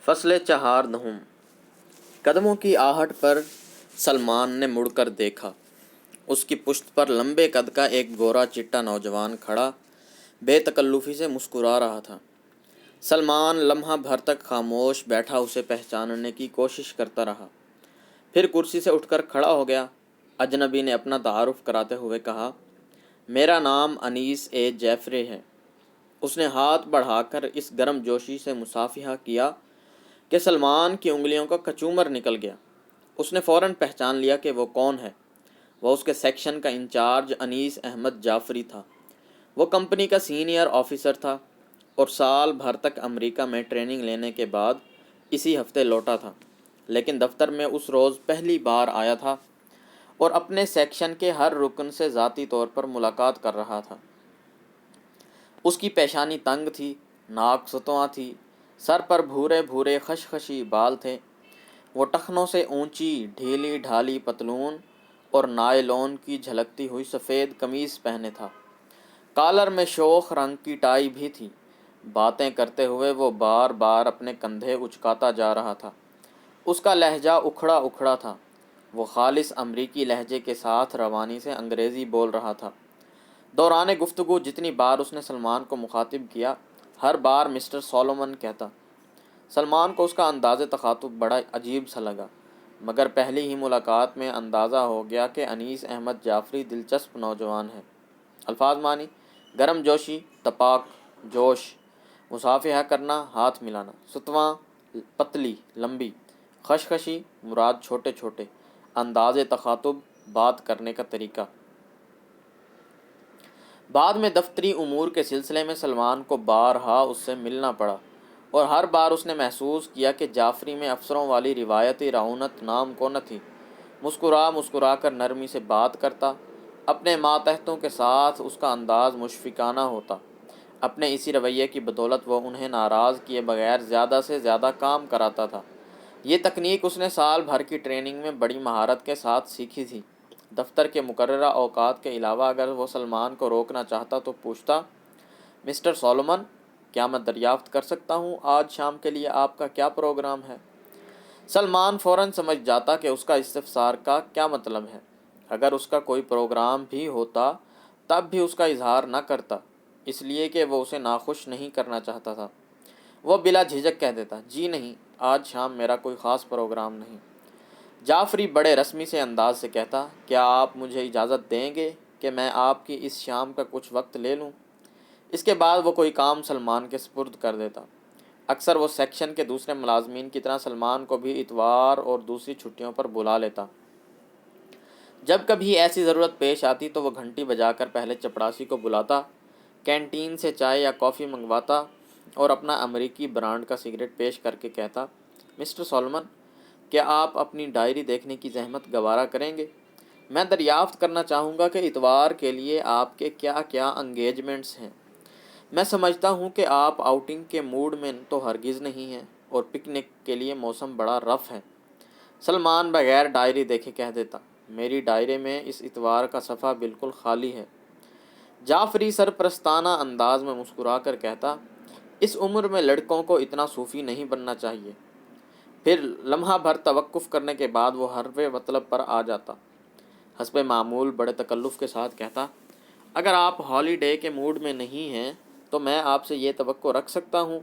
فصل چہاردہم۔ قدموں کی آہٹ پر سلمان نے مڑ کر دیکھا۔ اس کی پشت پر لمبے قد کا ایک گورا چٹا نوجوان کھڑا بے تکلفی سے مسکرا رہا تھا۔ سلمان لمحہ بھر تک خاموش بیٹھا اسے پہچاننے کی کوشش کرتا رہا، پھر کرسی سے اٹھ کر کھڑا ہو گیا۔ اجنبی نے اپنا تعارف کراتے ہوئے کہا، میرا نام انیس جعفری ہے۔ اس نے ہاتھ بڑھا کر اس گرم جوشی سے مصافحہ کیا کہ سلمان کی انگلیوں کا کچومر نکل گیا۔ اس نے فوراً پہچان لیا کہ وہ کون ہے۔ وہ اس کے سیکشن کا انچارج انیس احمد جعفری تھا۔ وہ کمپنی کا سینئر آفیسر تھا اور سال بھر تک امریکہ میں ٹریننگ لینے کے بعد اسی ہفتے لوٹا تھا، لیکن دفتر میں اس روز پہلی بار آیا تھا اور اپنے سیکشن کے ہر رکن سے ذاتی طور پر ملاقات کر رہا تھا۔ اس کی پیشانی تنگ تھی، ناک ستواں تھی، سر پر بھورے بھورے خشخشی بال تھے۔ وہ ٹخنوں سے اونچی ڈھیلی ڈھالی پتلون اور نائلون کی جھلکتی ہوئی سفید قمیض پہنے تھا۔ کالر میں شوخ رنگ کی ٹائی بھی تھی۔ باتیں کرتے ہوئے وہ بار بار اپنے کندھے اچکاتا جا رہا تھا۔ اس کا لہجہ اکھڑا اکھڑا تھا۔ وہ خالص امریکی لہجے کے ساتھ روانی سے انگریزی بول رہا تھا۔ دوران گفتگو جتنی بار اس نے سلمان کو مخاطب کیا، ہر بار مسٹر سولومن کہتا۔ سلمان کو اس کا انداز تخاطب بڑا عجیب سا لگا، مگر پہلی ہی ملاقات میں اندازہ ہو گیا کہ انیس احمد جعفری دلچسپ نوجوان ہے۔ الفاظ معنی: گرم جوشی، تپاک، جوش، مصافحہ کرنا، ہاتھ ملانا، ستواں، پتلی، لمبی، خشخشی، مراد چھوٹے چھوٹے، انداز تخاطب، بات کرنے کا طریقہ۔ بعد میں دفتری امور کے سلسلے میں سلمان کو بارہا اس سے ملنا پڑا، اور ہر بار اس نے محسوس کیا کہ جعفری میں افسروں والی روایتی رعونت نام کو نہ تھی۔ مسکرا کر نرمی سے بات کرتا۔ اپنے ماتحتوں کے ساتھ اس کا انداز مشفقانہ ہوتا۔ اپنے اسی رویے کی بدولت وہ انہیں ناراض کیے بغیر زیادہ سے زیادہ کام کراتا تھا۔ یہ تکنیک اس نے سال بھر کی ٹریننگ میں بڑی مہارت کے ساتھ سیکھی تھی۔ دفتر کے مقررہ اوقات کے علاوہ اگر وہ سلمان کو روکنا چاہتا تو پوچھتا، مسٹر سولومن، کیا میں دریافت کر سکتا ہوں آج شام کے لیے آپ کا کیا پروگرام ہے؟ سلمان فوراً سمجھ جاتا کہ اس کا استفسار کا کیا مطلب ہے۔ اگر اس کا کوئی پروگرام بھی ہوتا تب بھی اس کا اظہار نہ کرتا، اس لیے کہ وہ اسے ناخوش نہیں کرنا چاہتا تھا۔ وہ بلا جھجک کہہ دیتا، جی نہیں، آج شام میرا کوئی خاص پروگرام نہیں۔ جعفری بڑے رسمی سے انداز سے کہتا، کیا آپ مجھے اجازت دیں گے کہ میں آپ کی اس شام کا کچھ وقت لے لوں؟ اس کے بعد وہ کوئی کام سلمان کے سپرد کر دیتا۔ اکثر وہ سیکشن کے دوسرے ملازمین کی طرح سلمان کو بھی اتوار اور دوسری چھٹیوں پر بلا لیتا۔ جب کبھی ایسی ضرورت پیش آتی تو وہ گھنٹی بجا کر پہلے چپڑاسی کو بلاتا، کینٹین سے چائے یا کافی منگواتا اور اپنا امریکی برانڈ کا سگریٹ پیش کر کے کہتا، مسٹر سولومن، کیا آپ اپنی ڈائری دیکھنے کی زحمت گوارا کریں گے؟ میں دریافت کرنا چاہوں گا کہ اتوار کے لیے آپ کے کیا کیا انگیجمنٹس ہیں۔ میں سمجھتا ہوں کہ آپ آؤٹنگ کے موڈ میں تو ہرگز نہیں ہیں، اور پکنک کے لیے موسم بڑا رف ہے۔ سلمان بغیر ڈائری دیکھے کہہ دیتا، میری ڈائری میں اس اتوار کا صفحہ بالکل خالی ہے۔ جعفری سرپرستانہ انداز میں مسکرا کر کہتا، اس عمر میں لڑکوں کو اتنا صوفی نہیں بننا چاہیے۔ پھر لمحہ بھر توقف کرنے کے بعد وہ حرف مطلب پر آ جاتا۔ حسب معمول بڑے تکلف کے ساتھ کہتا، اگر آپ ہالی ڈے کے موڈ میں نہیں ہیں تو میں آپ سے یہ توقع رکھ سکتا ہوں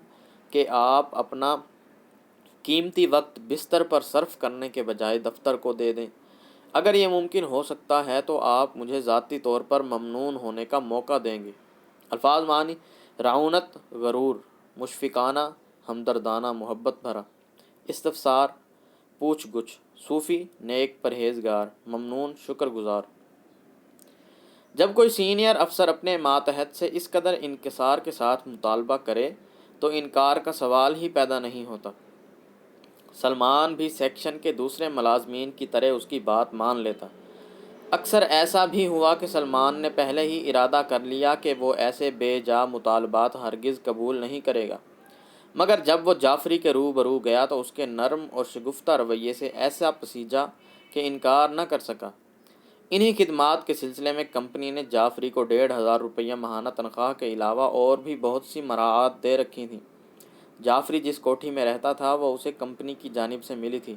کہ آپ اپنا قیمتی وقت بستر پر صرف کرنے کے بجائے دفتر کو دے دیں۔ اگر یہ ممکن ہو سکتا ہے تو آپ مجھے ذاتی طور پر ممنون ہونے کا موقع دیں گے۔ الفاظ معنی: رعونت، غرور، مشفقانہ، ہمدردانہ، محبت بھرا۔ استفسار، پوچھ گچھ، صوفی، نیک پرہیزگار، ممنون، شکر گزار۔ جب کوئی سینئر افسر اپنے ماتحت سے اس قدر انکسار کے ساتھ مطالبہ کرے تو انکار کا سوال ہی پیدا نہیں ہوتا۔ سلمان بھی سیکشن کے دوسرے ملازمین کی طرح اس کی بات مان لیتا۔ اکثر ایسا بھی ہوا کہ سلمان نے پہلے ہی ارادہ کر لیا کہ وہ ایسے بے جا مطالبات ہرگز قبول نہیں کرے گا، مگر جب وہ جعفری کے روبرو گیا تو اس کے نرم اور شگفتہ رویے سے ایسا پسیجا کہ انکار نہ کر سکا۔ انہی خدمات کے سلسلے میں کمپنی نے جعفری کو 1500 روپیہ ماہانہ تنخواہ کے علاوہ اور بھی بہت سی مراعات دے رکھی تھیں۔ جعفری جس کوٹھی میں رہتا تھا وہ اسے کمپنی کی جانب سے ملی تھی۔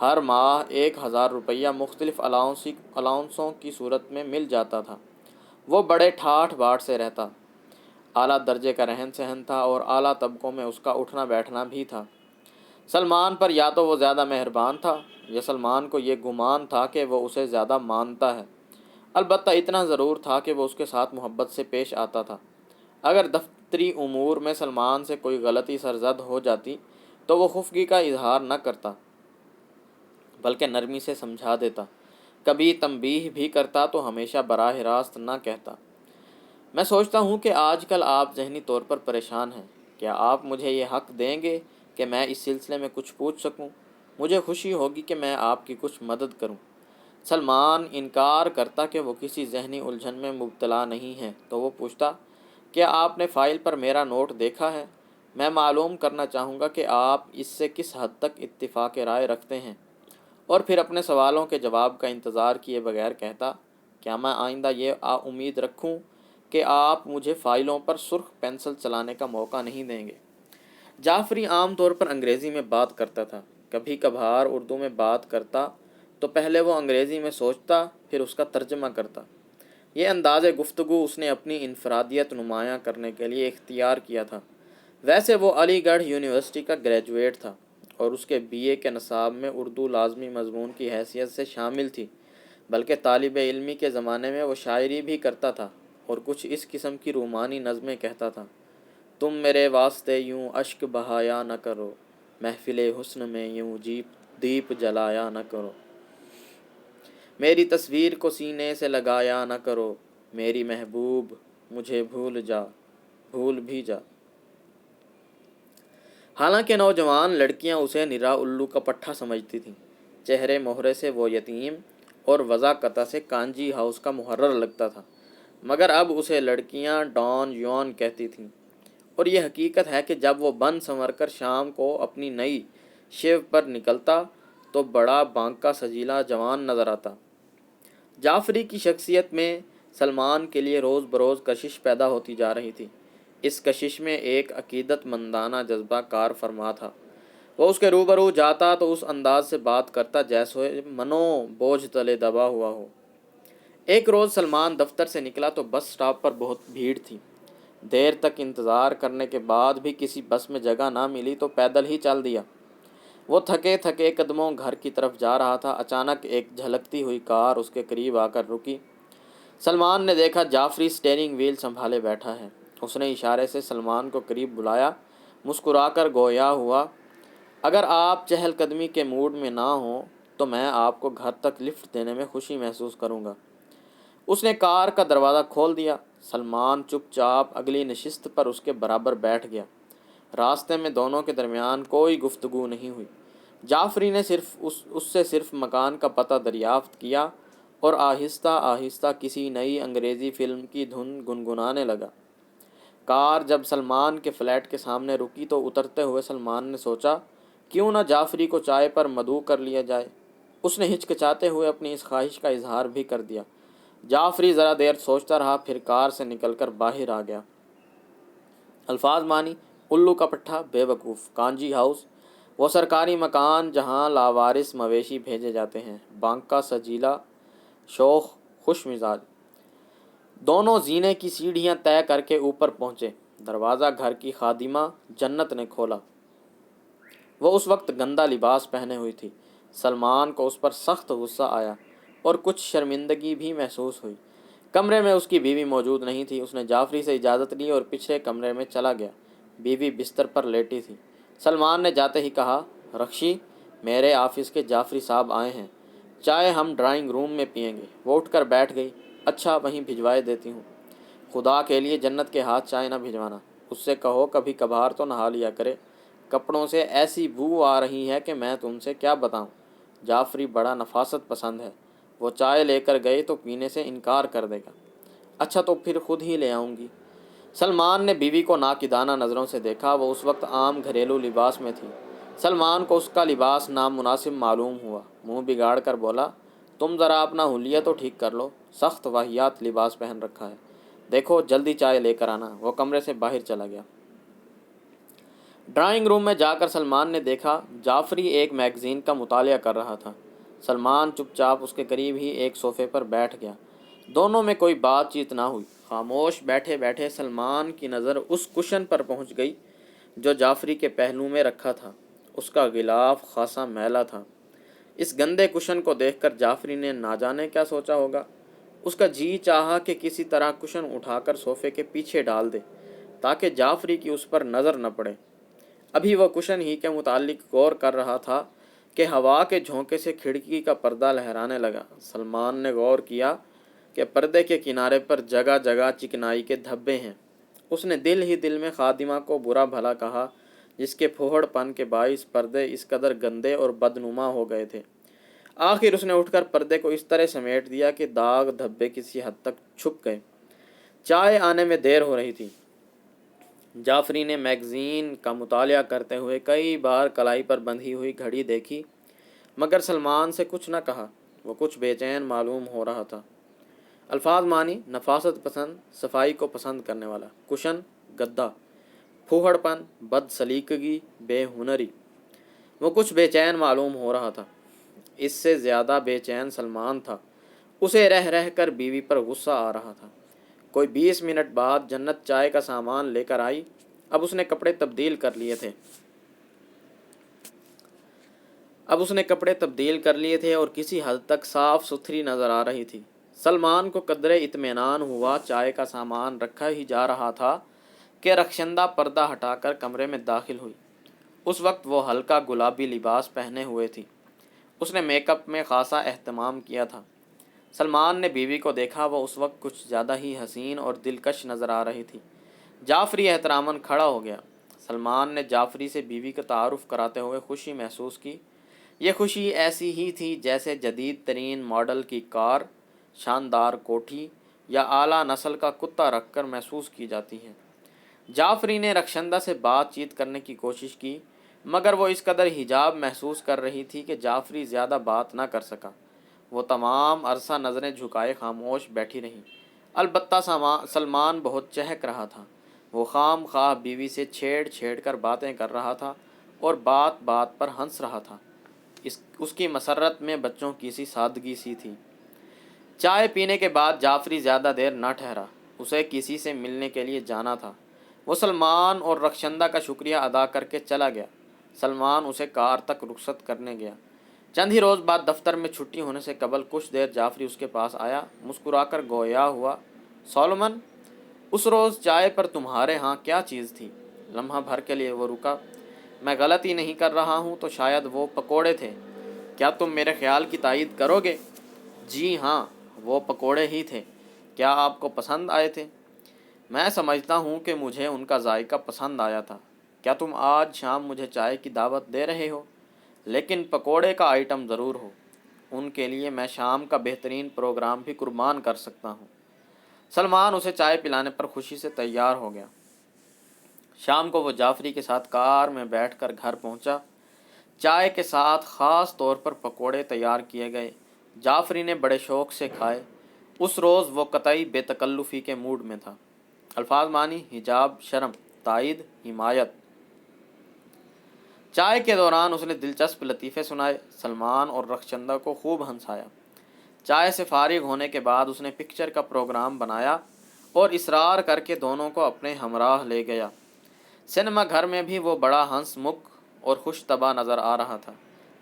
ہر ماہ 1000 روپیہ مختلف الاؤنسوں کی صورت میں مل جاتا تھا۔ وہ بڑے ٹھاٹھ باٹ سے رہتا، اعلیٰ درجے کا رہن سہن تھا اور اعلیٰ طبقوں میں اس کا اٹھنا بیٹھنا بھی تھا۔ سلمان پر یا تو وہ زیادہ مہربان تھا یا سلمان کو یہ گمان تھا کہ وہ اسے زیادہ مانتا ہے۔ البتہ اتنا ضرور تھا کہ وہ اس کے ساتھ محبت سے پیش آتا تھا۔ اگر دفتری امور میں سلمان سے کوئی غلطی سرزد ہو جاتی تو وہ خفگی کا اظہار نہ کرتا بلکہ نرمی سے سمجھا دیتا، کبھی تنبیہ بھی کرتا تو ہمیشہ براہ راست نہ کہتا۔ میں سوچتا ہوں کہ آج کل آپ ذہنی طور پر پریشان ہیں، کیا آپ مجھے یہ حق دیں گے کہ میں اس سلسلے میں کچھ پوچھ سکوں؟ مجھے خوشی ہوگی کہ میں آپ کی کچھ مدد کروں۔ سلمان انکار کرتا کہ وہ کسی ذہنی الجھن میں مبتلا نہیں ہے تو وہ پوچھتا، کیا آپ نے فائل پر میرا نوٹ دیکھا ہے؟ میں معلوم کرنا چاہوں گا کہ آپ اس سے کس حد تک اتفاق رائے رکھتے ہیں، اور پھر اپنے سوالوں کے جواب کا انتظار کیے بغیر کہتا، کیا میں آئندہ یہ امید رکھوں کہ آپ مجھے فائلوں پر سرخ پینسل چلانے کا موقع نہیں دیں گے؟ جعفری عام طور پر انگریزی میں بات کرتا تھا، کبھی کبھار اردو میں بات کرتا تو پہلے وہ انگریزی میں سوچتا پھر اس کا ترجمہ کرتا۔ یہ انداز گفتگو اس نے اپنی انفرادیت نمایاں کرنے کے لیے اختیار کیا تھا۔ ویسے وہ علی گڑھ یونیورسٹی کا گریجویٹ تھا اور اس کے BA کے نصاب میں اردو لازمی مضمون کی حیثیت سے شامل تھی، بلکہ طالب علمی کے زمانے میں وہ شاعری بھی کرتا تھا اور کچھ اس قسم کی رومانی نظمیں کہتا تھا: تم میرے واسطے یوں اشک بہایا نہ کرو، محفل حسن میں یوں دیپ جلایا نہ کرو، میری تصویر کو سینے سے لگایا نہ کرو، میری محبوب مجھے بھول بھی جا۔ حالانکہ نوجوان لڑکیاں اسے نرا الو کا پٹھا سمجھتی تھیں، چہرے مہرے سے وہ یتیم اور وضاقتہ سے کانجی ہاؤس کا محرر لگتا تھا، مگر اب اسے لڑکیاں ڈان یون کہتی تھیں، اور یہ حقیقت ہے کہ جب وہ بن سنور کر شام کو اپنی نئی شیو پر نکلتا تو بڑا بانکا سجیلا جوان نظر آتا۔ جعفری کی شخصیت میں سلمان کے لیے روز بروز کشش پیدا ہوتی جا رہی تھی۔ اس کشش میں ایک عقیدت مندانہ جذبہ کار فرما تھا۔ وہ اس کے روبرو جاتا تو اس انداز سے بات کرتا جیسے منو بوجھ تلے دبا ہوا ہو۔ ایک روز سلمان دفتر سے نکلا تو بس سٹاپ پر بہت بھیڑ تھی۔ دیر تک انتظار کرنے کے بعد بھی کسی بس میں جگہ نہ ملی تو پیدل ہی چل دیا۔ وہ تھکے تھکے قدموں گھر کی طرف جا رہا تھا، اچانک ایک جھلکتی ہوئی کار اس کے قریب آ کر رکی۔ سلمان نے دیکھا جعفری سٹیئرنگ وہیل سنبھالے بیٹھا ہے۔ اس نے اشارے سے سلمان کو قریب بلایا، مسکرا کر گویا ہوا، اگر آپ چہل قدمی کے موڈ میں نہ ہوں تو میں آپ کو گھر تک لفٹ دینے میں خوشی محسوس کروں گا۔ اس نے کار کا دروازہ کھول دیا۔ سلمان چپ چاپ اگلی نشست پر اس کے برابر بیٹھ گیا۔ راستے میں دونوں کے درمیان کوئی گفتگو نہیں ہوئی۔ جعفری نے اس سے صرف مکان کا پتہ دریافت کیا اور آہستہ آہستہ کسی نئی انگریزی فلم کی دھن گنگنانے لگا۔ کار جب سلمان کے فلیٹ کے سامنے رکی تو اترتے ہوئے سلمان نے سوچا، کیوں نہ جعفری کو چائے پر مدعو کر لیا جائے۔ اس نے ہچکچاتے ہوئے اپنی اس خواہش کا اظہار بھی کر دیا۔ جعفری ذرا دیر سوچتا رہا، پھر کار سے نکل کر باہر آ گیا۔ الفاظ مانی: الو کا پٹھا، بے وقوف، کانجی ہاؤس، وہ سرکاری مکان جہاں لاوارث مویشی بھیجے جاتے ہیں، بانکا سجیلا، شوخ، خوش مزاج۔ دونوں زینے کی سیڑھیاں طے کر کے اوپر پہنچے۔ دروازہ گھر کی خادمہ جنت نے کھولا۔ وہ اس وقت گندا لباس پہنے ہوئی تھی۔ سلمان کو اس پر سخت غصہ آیا اور کچھ شرمندگی بھی محسوس ہوئی۔ کمرے میں اس کی بیوی موجود نہیں تھی۔ اس نے جعفری سے اجازت لی اور پچھلے کمرے میں چلا گیا۔ بیوی بستر پر لیٹی تھی۔ سلمان نے جاتے ہی کہا، رخشی، میرے آفس کے جعفری صاحب آئے ہیں، چائے ہم ڈرائنگ روم میں پئیں گے۔ وہ اٹھ کر بیٹھ گئی۔ اچھا، وہیں بھجوائے دیتی ہوں۔ خدا کے لیے جنت کے ہاتھ چائے نہ بھجوانا، اس سے کہو کبھی کبھار تو نہا لیا کرے، کپڑوں سے ایسی بو آ رہی ہے کہ میں تم سے کیا بتاؤں۔ جعفری بڑا نفاست پسند ہے، وہ چائے لے کر گئے تو پینے سے انکار کر دے گا۔ اچھا تو پھر خود ہی لے آؤں گی۔ سلمان نے بیوی کو ناقدانہ نظروں سے دیکھا۔ وہ اس وقت عام گھریلو لباس میں تھی۔ سلمان کو اس کا لباس نامناسب معلوم ہوا۔ منہ بگاڑ کر بولا، تم ذرا اپنا حلیہ تو ٹھیک کر لو، سخت واہیات لباس پہن رکھا ہے۔ دیکھو جلدی چائے لے کر آنا۔ وہ کمرے سے باہر چلا گیا۔ ڈرائنگ روم میں جا کر سلمان نے دیکھا جعفری ایک میگزین کا مطالعہ کر رہا تھا۔ سلمان چپ چاپ اس کے قریب ہی ایک صوفے پر بیٹھ گیا۔ دونوں میں کوئی بات چیت نہ ہوئی۔ خاموش بیٹھے بیٹھے سلمان کی نظر اس کشن پر پہنچ گئی جو جعفری کے پہلو میں رکھا تھا۔ اس کا غلاف خاصا میلا تھا۔ اس گندے کشن کو دیکھ کر جعفری نے نہ جانے کیا سوچا ہوگا۔ اس کا جی چاہا کہ کسی طرح کشن اٹھا کر صوفے کے پیچھے ڈال دے تاکہ جعفری کی اس پر نظر نہ پڑے۔ ابھی وہ کشن ہی کے متعلق غور کر رہا تھا کہ ہوا کے جھونکے سے کھڑکی کا پردہ لہرانے لگا۔ سلمان نے غور کیا کہ پردے کے کنارے پر جگہ جگہ چکنائی کے دھبے ہیں۔ اس نے دل ہی دل میں خادمہ کو برا بھلا کہا جس کے پھوہڑ پن کے باعث پردے اس قدر گندے اور بدنما ہو گئے تھے۔ آخر اس نے اٹھ کر پردے کو اس طرح سمیٹ دیا کہ داغ دھبے کسی حد تک چھپ گئے۔ چائے آنے میں دیر ہو رہی تھی۔ جعفری نے میگزین کا مطالعہ کرتے ہوئے کئی بار کلائی پر بندھی ہوئی گھڑی دیکھی مگر سلمان سے کچھ نہ کہا۔ وہ کچھ بے چین معلوم ہو رہا تھا۔ الفاظ معنی: نفاست پسند، صفائی کو پسند کرنے والا، کشن، گدا، پھوہڑ پن، بد سلیقگی، بے ہنری۔ وہ کچھ بے چین معلوم ہو رہا تھا۔ اس سے زیادہ بے چین سلمان تھا۔ اسے رہ رہ کر بیوی پر غصہ آ رہا تھا۔ کوئی 20 منٹ بعد جنت چائے کا سامان لے کر آئی۔ اب اس نے کپڑے تبدیل کر لیے تھے اور کسی حد تک صاف ستھری نظر آ رہی تھی۔ سلمان کو قدرے اطمینان ہوا چائے کا سامان رکھا ہی جا رہا تھا کہ رخشندہ پردہ ہٹا کر کمرے میں داخل ہوئی۔ اس وقت وہ ہلکا گلابی لباس پہنے ہوئے تھی۔ اس نے میک اپ میں خاصا اہتمام کیا تھا۔ سلمان نے بیوی کو دیکھا، وہ اس وقت کچھ زیادہ ہی حسین اور دلکش نظر آ رہی تھی۔ جعفری احتراماً کھڑا ہو گیا۔ سلمان نے جعفری سے بیوی کا تعارف کراتے ہوئے خوشی محسوس کی۔ یہ خوشی ایسی ہی تھی جیسے جدید ترین ماڈل کی کار، شاندار کوٹھی یا اعلیٰ نسل کا کتا رکھ کر محسوس کی جاتی ہے۔ جعفری نے رخشندہ سے بات چیت کرنے کی کوشش کی مگر وہ اس قدر حجاب محسوس کر رہی تھی کہ جعفری زیادہ بات نہ کر سکا۔ وہ تمام عرصہ نظریں جھکائے خاموش بیٹھی رہی۔ البتہ سلمان بہت چہک رہا تھا۔ وہ خام خواہ بیوی سے چھیڑ کر باتیں کر رہا تھا اور بات بات پر ہنس رہا تھا۔ اس کی مسرت میں بچوں کی سی سادگی سی تھی۔ چائے پینے کے بعد جعفری زیادہ دیر نہ ٹھہرا۔ اسے کسی سے ملنے کے لیے جانا تھا۔ وہ سلمان اور رخشندہ کا شکریہ ادا کر کے چلا گیا۔ سلمان اسے کار تک رخصت کرنے گیا۔ چند ہی روز بعد دفتر میں چھٹی ہونے سے قبل کچھ دیر جعفری اس کے پاس آیا، مسکرا کر گویا ہوا، سولومن، اس روز چائے پر تمہارے ہاں کیا چیز تھی؟ لمحہ بھر کے لیے وہ رکا۔ میں غلطی نہیں کر رہا ہوں تو شاید وہ پکوڑے تھے۔ کیا تم میرے خیال کی تائید کرو گے؟ جی ہاں، وہ پکوڑے ہی تھے۔ کیا آپ کو پسند آئے تھے؟ میں سمجھتا ہوں کہ مجھے ان کا ذائقہ پسند آیا تھا۔ کیا تم آج شام مجھے چائے کی دعوت دے رہے ہو؟ لیکن پکوڑے کا آئٹم ضرور ہو۔ ان کے لیے میں شام کا بہترین پروگرام بھی قربان کر سکتا ہوں۔ سلمان اسے چائے پلانے پر خوشی سے تیار ہو گیا۔ شام کو وہ جعفری کے ساتھ کار میں بیٹھ کر گھر پہنچا۔ چائے کے ساتھ خاص طور پر پکوڑے تیار کیے گئے۔ جعفری نے بڑے شوق سے کھائے۔ اس روز وہ قطعی بے تکلفی کے موڈ میں تھا۔ الفاظ معنی: حجاب، شرم، تائید، حمایت۔ چائے کے دوران اس نے دلچسپ لطیفے سنائے، سلمان اور رخشندہ کو خوب ہنسایا۔ چائے سے فارغ ہونے کے بعد اس نے پکچر کا پروگرام بنایا اور اصرار کر کے دونوں کو اپنے ہمراہ لے گیا۔ سنیما گھر میں بھی وہ بڑا ہنس مکھ اور خوش طبع نظر آ رہا تھا۔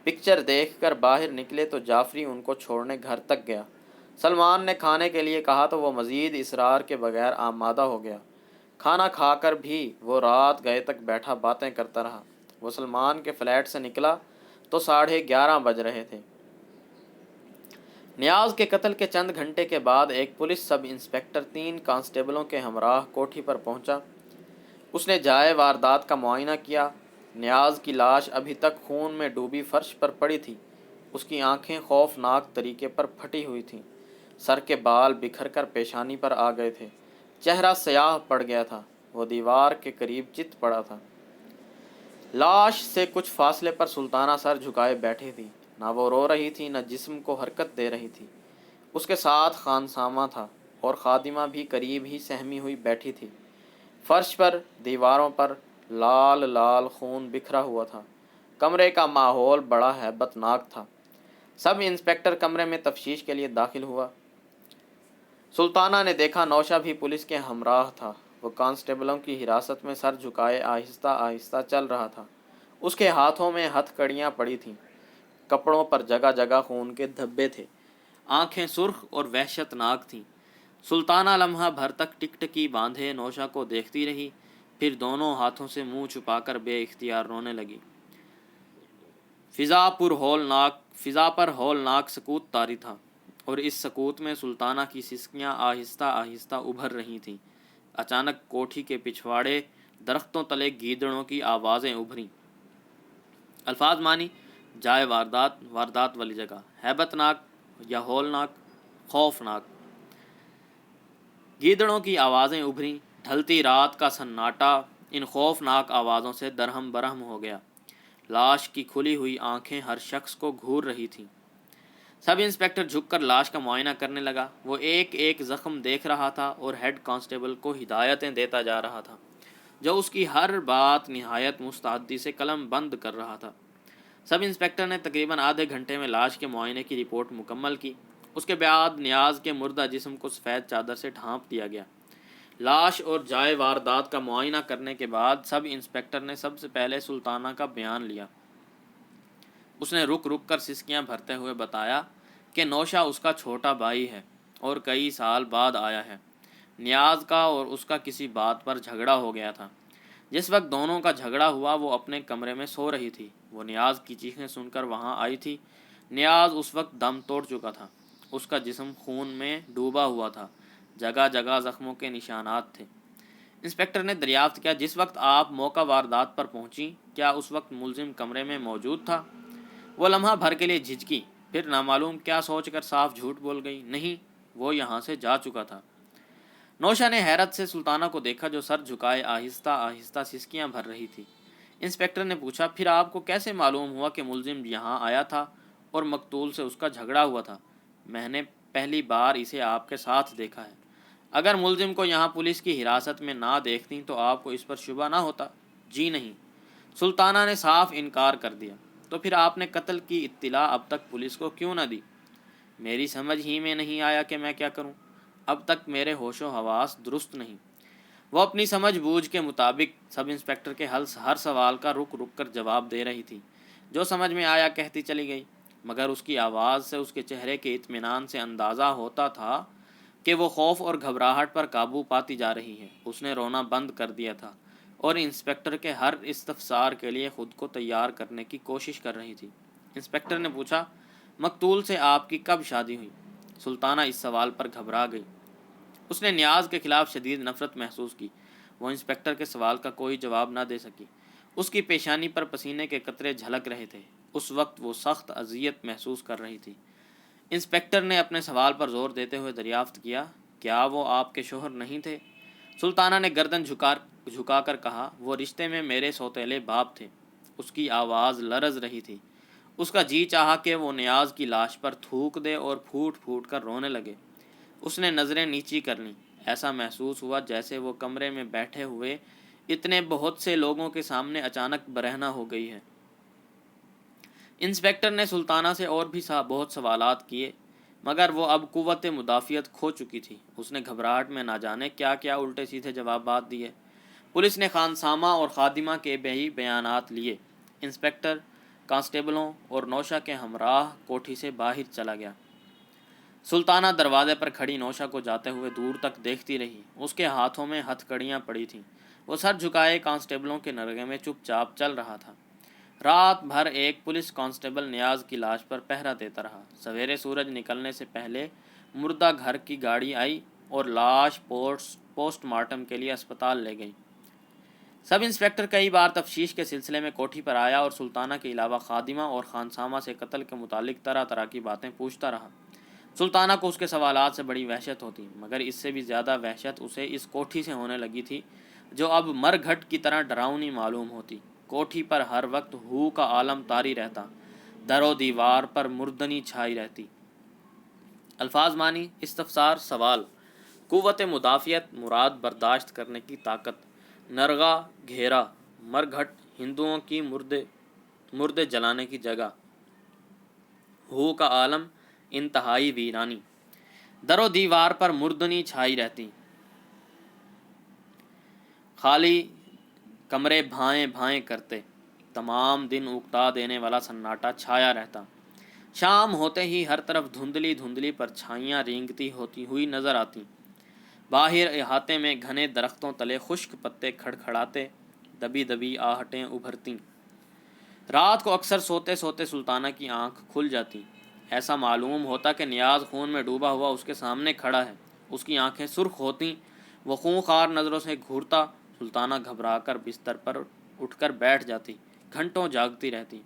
پکچر دیکھ کر باہر نکلے تو جعفری ان کو چھوڑنے گھر تک گیا۔ سلمان نے کھانے کے لیے کہا تو وہ مزید اصرار کے بغیر آمادہ ہو گیا۔ کھانا کھا کر بھی وہ رات گئے تک بیٹھا باتیں کرتا رہا۔ وہ سلمان کے فلیٹ سے نکلا تو 11:30 بج رہے تھے۔ نیاز کے قتل کے چند گھنٹے کے بعد ایک پولیس سب انسپکٹر 3 کانسٹیبلوں کے ہمراہ کوٹھی پر پہنچا۔ اس نے جائے واردات کا معائنہ کیا۔ نیاز کی لاش ابھی تک خون میں ڈوبی فرش پر پڑی تھی۔ اس کی آنکھیں خوفناک طریقے پر پھٹی ہوئی تھیں۔ سر کے بال بکھر کر پیشانی پر آ گئے تھے۔ چہرہ سیاہ پڑ گیا تھا۔ وہ دیوار کے قریب چت پڑا تھا۔ لاش سے کچھ فاصلے پر سلطانہ سر جھکائے بیٹھی تھی۔ نہ وہ رو رہی تھی نہ جسم کو حرکت دے رہی تھی۔ اس کے ساتھ خانسامہ تھا اور خادمہ بھی قریب ہی سہمی ہوئی بیٹھی تھی۔ فرش پر، دیواروں پر، لال لال خون بکھرا ہوا تھا۔ کمرے کا ماحول بڑا ہیبت ناک تھا۔ سب انسپکٹر کمرے میں تفتیش کے لیے داخل ہوا۔ سلطانہ نے دیکھا نوشا بھی پولیس کے ہمراہ تھا۔ وہ کانسٹیبلوں کی حراست میں سر جھکائے آہستہ آہستہ چل رہا تھا۔ اس کے ہاتھوں میں ہتھ کڑیاں پڑی تھیں، کپڑوں پر جگہ جگہ خون کے دھبے تھے، آنکھیں سرخ اور وحشت ناک تھیں۔ سلطانہ لمحہ بھر تک ٹکٹکی باندھے نوشا کو دیکھتی رہی، پھر دونوں ہاتھوں سے منہ چھپا کر بے اختیار رونے لگی۔ فضا پر ہولناک سکوت طاری تھا، اور اس سکوت میں سلطانہ کی سسکیاں آہستہ آہستہ ابھر رہی تھیں۔ اچانک کوٹھی کے پچھواڑے درختوں تلے گیدڑوں کی آوازیں ابھریں۔ الفاظ معنی: جائے واردات، واردات والی جگہ، ہیبت ناک یا ہولناک، خوفناک۔ گیدڑوں کی آوازیں ابھریں۔ ڈھلتی رات کا سناٹا ان خوفناک آوازوں سے درہم برہم ہو گیا۔ لاش کی کھلی ہوئی آنکھیں ہر شخص کو گھور رہی تھیں۔ سب انسپکٹر جھک کر لاش کا معائنہ کرنے لگا۔ وہ ایک ایک زخم دیکھ رہا تھا اور ہیڈ کانسٹیبل کو ہدایتیں دیتا جا رہا تھا، جو اس کی ہر بات نہایت مستعدی سے قلم بند کر رہا تھا۔ سب انسپکٹر نے تقریباً آدھے گھنٹے میں لاش کے معائنے کی رپورٹ مکمل کی۔ اس کے بعد نیاز کے مردہ جسم کو سفید چادر سے ڈھانپ دیا گیا۔ لاش اور جائے واردات کا معائنہ کرنے کے بعد سب انسپکٹر نے سب سے پہلے سلطانہ کا بیان لیا۔ اس نے رک رک کر سسکیاں بھرتے ہوئے بتایا کہ نوشا اس کا چھوٹا بھائی ہے اور کئی سال بعد آیا ہے۔ نیاز کا اور اس کا کسی بات پر جھگڑا ہو گیا تھا۔ جس وقت دونوں کا جھگڑا ہوا وہ اپنے کمرے میں سو رہی تھی۔ وہ نیاز کی چیخیں سن کر وہاں آئی تھی۔ نیاز اس وقت دم توڑ چکا تھا۔ اس کا جسم خون میں ڈوبا ہوا تھا، جگہ جگہ زخموں کے نشانات تھے۔ انسپکٹر نے دریافت کیا، جس وقت آپ موقع واردات پر پہنچی، کیا اس وقت ملزم کمرے میں موجود تھا؟ وہ لمحہ بھر کے لیے جھجکی، پھر نامعلوم کیا سوچ کر صاف جھوٹ بول گئی، نہیں، وہ یہاں سے جا چکا تھا۔ نوشا نے حیرت سے سلطانہ کو دیکھا جو سر جھکائے آہستہ آہستہ سسکیاں بھر رہی تھی۔ انسپکٹر نے پوچھا، پھر آپ کو کیسے معلوم ہوا کہ ملزم یہاں آیا تھا اور مقتول سے اس کا جھگڑا ہوا تھا؟ میں نے پہلی بار اسے آپ کے ساتھ دیکھا ہے۔ اگر ملزم کو یہاں پولیس کی حراست میں نہ دیکھتی تو آپ کو اس پر شبہ نہ ہوتا؟ جی نہیں، سلطانہ نے صاف انکار کر دیا۔ تو پھر آپ نے قتل کی اطلاع اب تک پولیس کو کیوں نہ دی؟ میری سمجھ ہی میں نہیں آیا کہ میں کیا کروں۔ اب تک میرے ہوش و حواس درست نہیں۔ وہ اپنی سمجھ بوجھ کے مطابق سب انسپکٹر کے ہر سوال کا رک رک کر جواب دے رہی تھی۔ جو سمجھ میں آیا کہتی چلی گئی، مگر اس کی آواز سے، اس کے چہرے کے اطمینان سے اندازہ ہوتا تھا کہ وہ خوف اور گھبراہٹ پر قابو پاتی جا رہی ہے۔ اس نے رونا بند کر دیا تھا اور انسپکٹر کے ہر استفسار کے لیے خود کو تیار کرنے کی کوشش کر رہی تھی۔ انسپکٹر نے پوچھا، مقتول سے آپ کی کب شادی ہوئی؟ سلطانہ اس سوال پر گھبرا گئی۔ اس نے نیاز کے خلاف شدید نفرت محسوس کی۔ وہ انسپکٹر کے سوال کا کوئی جواب نہ دے سکی۔ اس کی پیشانی پر پسینے کے قطرے جھلک رہے تھے۔ اس وقت وہ سخت اذیت محسوس کر رہی تھی۔ انسپکٹر نے اپنے سوال پر زور دیتے ہوئے دریافت کیا، کیا وہ آپ کے شوہر نہیں تھے؟ سلطانہ نے گردن جھکا کر کہا، وہ رشتے میں میرے سوتیلے باپ تھے۔ اس کی آواز لرز رہی تھی۔ اس کا جی چاہا کہ وہ نیاز کی لاش پر تھوک دے اور پھوٹ پھوٹ کر رونے لگے۔ اس نے نظریں نیچی کر لیں۔ ایسا محسوس ہوا جیسے وہ کمرے میں بیٹھے ہوئے اتنے بہت سے لوگوں کے سامنے اچانک برہنہ ہو گئی ہے۔ انسپکٹر نے سلطانہ سے اور بھی بہت سوالات کیے، مگر وہ اب قوت مدافعت کھو چکی تھی۔ اس نے گھبراہٹ میں نہ جانے کیا کیا الٹے سیدھے جوابات دیے۔ پولیس نے خانسامہ اور خادمہ کے بھی بیانات لیے۔ انسپکٹر کانسٹیبلوں اور نوشا کے ہمراہ کوٹھی سے باہر چلا گیا۔ سلطانہ دروازے پر کھڑی نوشا کو جاتے ہوئے دور تک دیکھتی رہی۔ اس کے ہاتھوں میں ہتھ کڑیاں پڑی تھیں۔ وہ سر جھکائے کانسٹیبلوں کے نرغے میں چپ چاپ چل رہا تھا۔ رات بھر ایک پولیس کانسٹیبل نیاز کی لاش پر پہرا دیتا رہا۔ سویرے سورج نکلنے سے پہلے مردہ گھر کی گاڑی آئی اور لاش پوسٹ مارٹم کے لیے اسپتال لے گئی۔ سب انسپکٹر کئی بار تفتیش کے سلسلے میں کوٹھی پر آیا اور سلطانہ کے علاوہ خادمہ اور خانسامہ سے قتل کے متعلق طرح طرح کی باتیں پوچھتا رہا۔ سلطانہ کو اس کے سوالات سے بڑی وحشت ہوتی، مگر اس سے بھی زیادہ وحشت اسے اس کوٹھی سے ہونے لگی تھی، جو اب مرگھٹ کی طرح ڈراؤنی معلوم ہوتی۔ کوٹھی پر ہر وقت ہو کا عالم طاری رہتا، در و دیوار پر مردنی چھائی رہتی۔ الفاظ معنی: استفسار، سوال۔ قوت مدافعت، مراد برداشت کرنے کی طاقت۔ نرغہ، گھیرا، مرگھٹ ہندوؤں کی مردے جلانے کی جگہ، ہو کا عالم انتہائی ویرانی، در و دیوار پر مردنی چھائی رہتی، خالی کمرے بھائیں بھائیں کرتے، تمام دن اکتا دینے والا سناٹا چھایا رہتا۔ شام ہوتے ہی ہر طرف دھندلی دھندلی پرچھائیاں رینگتی ہوتی ہوئی نظر آتی۔ باہر احاطے میں گھنے درختوں تلے خشک پتے کھڑکھڑاتے، دبی دبی آہٹیں ابھرتیں۔ رات کو اکثر سوتے سوتے سلطانہ کی آنکھ کھل جاتی۔ ایسا معلوم ہوتا کہ نیاز خون میں ڈوبا ہوا اس کے سامنے کھڑا ہے۔ اس کی آنکھیں سرخ ہوتیں، وہ خونخوار نظروں سے گھورتا۔ سلطانہ گھبرا کر بستر پر اٹھ کر بیٹھ جاتی، گھنٹوں جاگتی رہتی۔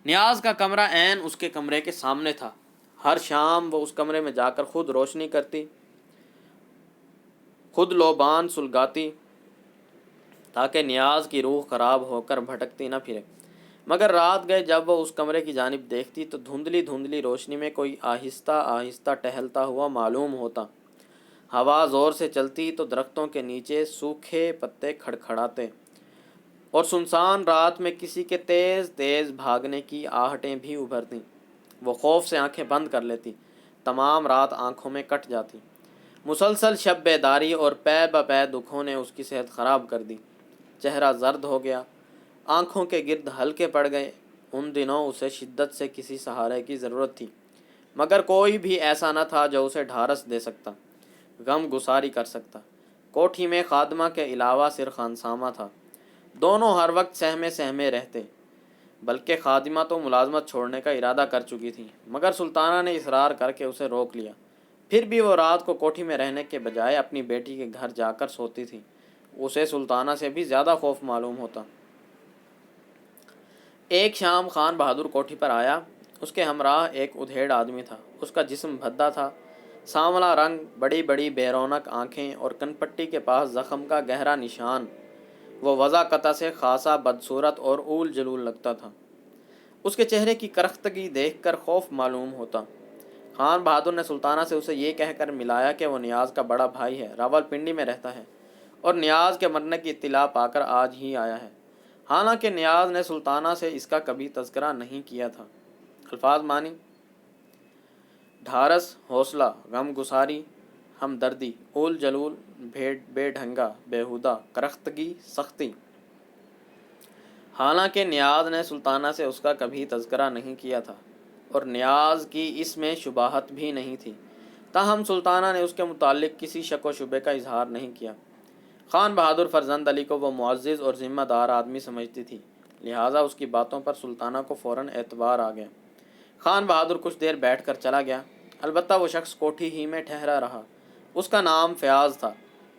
نیاز کا کمرہ عین اس کے کمرے کے سامنے تھا۔ ہر شام وہ اس کمرے میں جا کر خود روشنی کرتی، خود لوبان سلگاتی، تاکہ نیاز کی روح خراب ہو کر بھٹکتی نہ پھرے۔ مگر رات گئے جب وہ اس کمرے کی جانب دیکھتی تو دھندلی دھندلی روشنی میں کوئی آہستہ آہستہ ٹہلتا ہوا معلوم ہوتا۔ ہوا زور سے چلتی تو درختوں کے نیچے سوکھے پتے کھڑکھڑاتے، اور سنسان رات میں کسی کے تیز تیز بھاگنے کی آہٹیں بھی ابھرتیں۔ وہ خوف سے آنکھیں بند کر لیتی، تمام رات آنکھوں میں کٹ جاتی۔ مسلسل شب بیداری اور پے بپے دکھوں نے اس کی صحت خراب کر دی۔ چہرہ زرد ہو گیا، آنکھوں کے گرد ہلکے پڑ گئے۔ ان دنوں اسے شدت سے کسی سہارے کی ضرورت تھی، مگر کوئی بھی ایسا نہ تھا جو اسے ڈھارس دے سکتا، غم گساری کر سکتا۔ کوٹھی میں خادمہ کے علاوہ صرف خانسامہ تھا۔ دونوں ہر وقت سہمے سہمے رہتے، بلکہ خادمہ تو ملازمت چھوڑنے کا ارادہ کر چکی تھی، مگر سلطانہ نے اصرار کر کے اسے روک لیا۔ پھر بھی وہ رات کو کوٹھی میں رہنے کے بجائے اپنی بیٹی کے گھر جا کر سوتی تھی۔ اسے سلطانہ سے بھی زیادہ خوف معلوم ہوتا۔ ایک شام خان بہادر کوٹھی پر آیا۔ اس کے ہمراہ ایک ادھیڑ آدمی تھا۔ اس کا جسم بھدا تھا، سانولا رنگ، بڑی بڑی بے رونق آنکھیں اور کن پٹی کے پاس زخم کا گہرا نشان۔ وہ وضاقتہ سے خاصا بدصورت اور اول جلول لگتا تھا۔ اس کے چہرے کی کرختگی دیکھ کر خوف معلوم ہوتا۔ خان بہادر نے سلطانہ سے اسے یہ کہہ کر ملایا کہ وہ نیاز کا بڑا بھائی ہے، راولپنڈی میں رہتا ہے، اور نیاز کے مرنے کی اطلاع پا کر آج ہی آیا ہے۔ حالانکہ نیاز نے سلطانہ سے اس کا کبھی تذکرہ نہیں کیا تھا۔ الفاظ مانی: ڈھارس، حوصلہ، غم گساری، ہمدردی، اول جلول، بے ڈھنگا، بیہودہ، کرختگی، سختی۔ حالانکہ نیاز نے سلطانہ سے اس کا کبھی تذکرہ نہیں کیا تھا، اور نیاز کی اس میں شباہت بھی نہیں تھی، تاہم سلطانہ نے اس کے متعلق کسی شک و شبے کا اظہار نہیں کیا۔ خان بہادر فرزند علی کو وہ معزز اور ذمہ دار آدمی سمجھتی تھی، لہٰذا اس کی باتوں پر سلطانہ کو فوراً اعتبار آ گیا۔ خان بہادر کچھ دیر بیٹھ کر چلا گیا، البتہ وہ شخص کوٹھی ہی میں ٹھہرا رہا۔ اس کا نام فیاض تھا،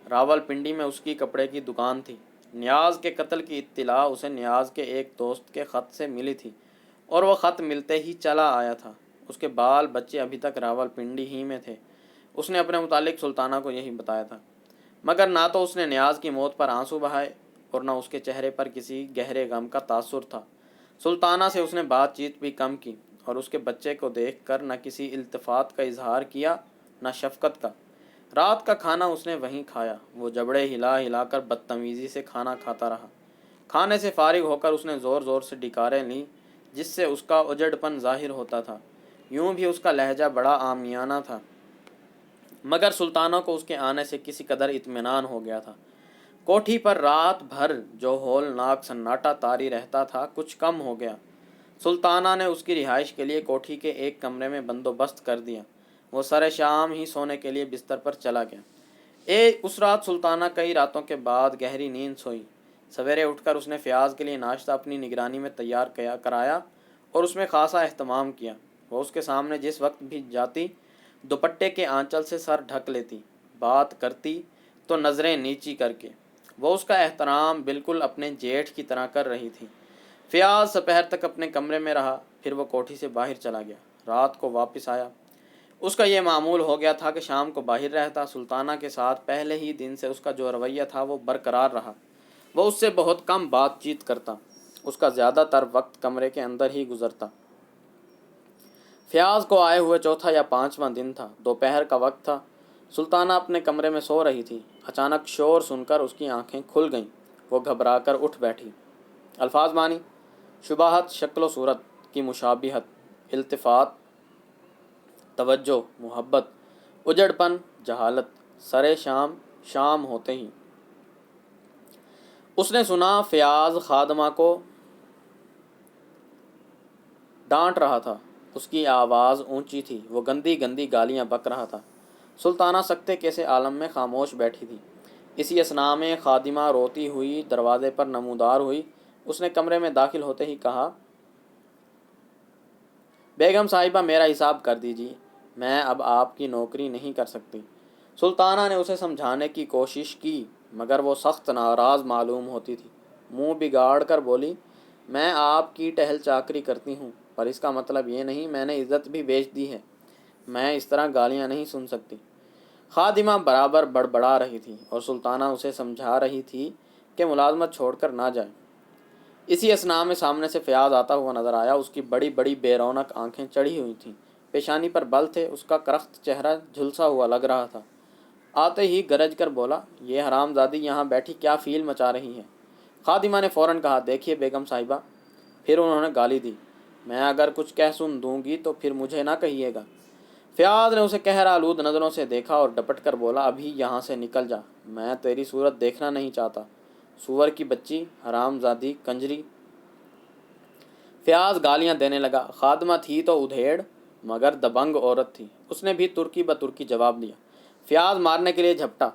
راولپنڈی میں اس کی کپڑے کی دکان تھی۔ نیاز کے قتل کی اطلاع اسے نیاز کے ایک دوست کے خط سے ملی تھی، اور وہ خط ملتے ہی چلا آیا تھا۔ اس کے بال بچے ابھی تک راولپنڈی ہی میں تھے۔ اس نے اپنے متعلق سلطانہ کو یہی بتایا تھا، مگر نہ تو اس نے نیاز کی موت پر آنسو بہائے اور نہ اس کے چہرے پر کسی گہرے غم کا تاثر تھا۔ سلطانہ سے اس نے بات چیت بھی کم کی، اور اس کے بچے کو دیکھ کر نہ کسی التفات کا اظہار کیا، نہ شفقت کا۔ رات کا کھانا اس نے وہیں کھایا۔ وہ جبڑے ہلا ہلا کر بدتمیزی سے کھانا کھاتا رہا۔ کھانے سے فارغ ہو کر اس نے زور زور سے ڈکاریں لیں، جس سے اس کا اجڑ پن ظاہر ہوتا تھا۔ یوں بھی اس کا لہجہ بڑا عامیانہ تھا، مگر سلطانہ کو اس کے آنے سے کسی قدر اطمینان ہو گیا تھا۔ کوٹھی پر رات بھر جو ہولناک سناٹا طاری رہتا تھا کچھ کم ہو گیا۔ سلطانہ نے اس کی رہائش کے لیے کوٹھی کے ایک کمرے میں بندوبست کر دیا۔ وہ سر شام ہی سونے کے لیے بستر پر چلا گیا۔ اس رات سلطانہ کئی راتوں کے بعد گہری نیند سوئی۔ سویرے اٹھ کر اس نے فیاض کے لیے ناشتہ اپنی نگرانی میں تیار کرایا اور اس میں خاصا اہتمام کیا۔ وہ اس کے سامنے جس وقت بھی جاتی دوپٹے کے آنچل سے سر ڈھک لیتی، بات کرتی تو نظریں نیچی کر کے۔ وہ اس کا احترام بالکل اپنے جیٹھ کی طرح کر رہی تھی۔ فیاض دوپہر تک اپنے کمرے میں رہا، پھر وہ کوٹھی سے باہر چلا گیا۔ رات کو واپس آیا۔ اس کا یہ معمول ہو گیا تھا کہ شام کو باہر رہتا۔ سلطانہ کے ساتھ پہلے ہی دن سے اس کا جو رویہ تھا وہ برقرار رہا۔ وہ اس سے بہت کم بات چیت کرتا، اس کا زیادہ تر وقت کمرے کے اندر ہی گزرتا۔ فیاض کو آئے ہوئے چوتھا یا پانچواں دن تھا، دوپہر کا وقت تھا۔ سلطانہ اپنے کمرے میں سو رہی تھی۔ اچانک شور سن کر اس کی آنکھیں کھل گئیں۔ وہ گھبرا کر اٹھ بیٹھی۔ الفاظ معنی: شباہت، شکل و صورت کی مشابہت، التفات، توجہ، محبت، اجڑ پن، جہالت، سرے شام، شام ہوتے ہی۔ اس نے سنا فیاض خادمہ کو ڈانٹ رہا تھا، اس کی آواز اونچی تھی، وہ گندی گندی گالیاں بک رہا تھا۔ سلطانہ سکتے کیسے عالم میں خاموش بیٹھی تھی۔ اسی اثناء میں خادمہ روتی ہوئی دروازے پر نمودار ہوئی۔ اس نے کمرے میں داخل ہوتے ہی کہا: بیگم صاحبہ، میرا حساب کر دیجیے، میں اب آپ کی نوکری نہیں کر سکتی۔ سلطانہ نے اسے سمجھانے کی کوشش کی مگر وہ سخت ناراض معلوم ہوتی تھی۔ منہ بگاڑ کر بولی: میں آپ کی ٹہل چاکری کرتی ہوں، پر اس کا مطلب یہ نہیں میں نے عزت بھی بیچ دی ہے۔ میں اس طرح گالیاں نہیں سن سکتی۔ خادمہ برابر بڑبڑا رہی تھی اور سلطانہ اسے سمجھا رہی تھی کہ ملازمت چھوڑ کر نہ جائے۔ اسی اثناء میں سامنے سے فیاض آتا ہوا نظر آیا۔ اس کی بڑی بڑی بے رونق آنکھیں چڑھی ہوئی تھیں، پیشانی پر بل تھے، اس کا کرخت چہرہ جھلسا ہوا لگ رہا تھا۔ آتے ہی گرج کر بولا: یہ حرام زادی یہاں بیٹھی کیا فیل مچا رہی ہے؟ خادمہ نے فوراً کہا: دیکھیے بیگم صاحبہ۔ پھر انہوں نے گالی دی: میں اگر کچھ کہہ سن دوں گی تو پھر مجھے نہ کہیے گا۔ فیاض نے اسے قہر آلود نظروں سے دیکھا اور ڈپٹ کر بولا: ابھی یہاں سے نکل جا، میں تیری صورت دیکھنا نہیں چاہتا، سور کی بچی، حرام زادی، کنجری۔ فیاض گالیاں دینے لگا۔ خادمہ تھی تو ادھیڑ مگر دبنگ عورت تھی، اس نے بھی ترکی بترکی جواب دیا۔ فیاض مارنے کے لیے جھپٹا۔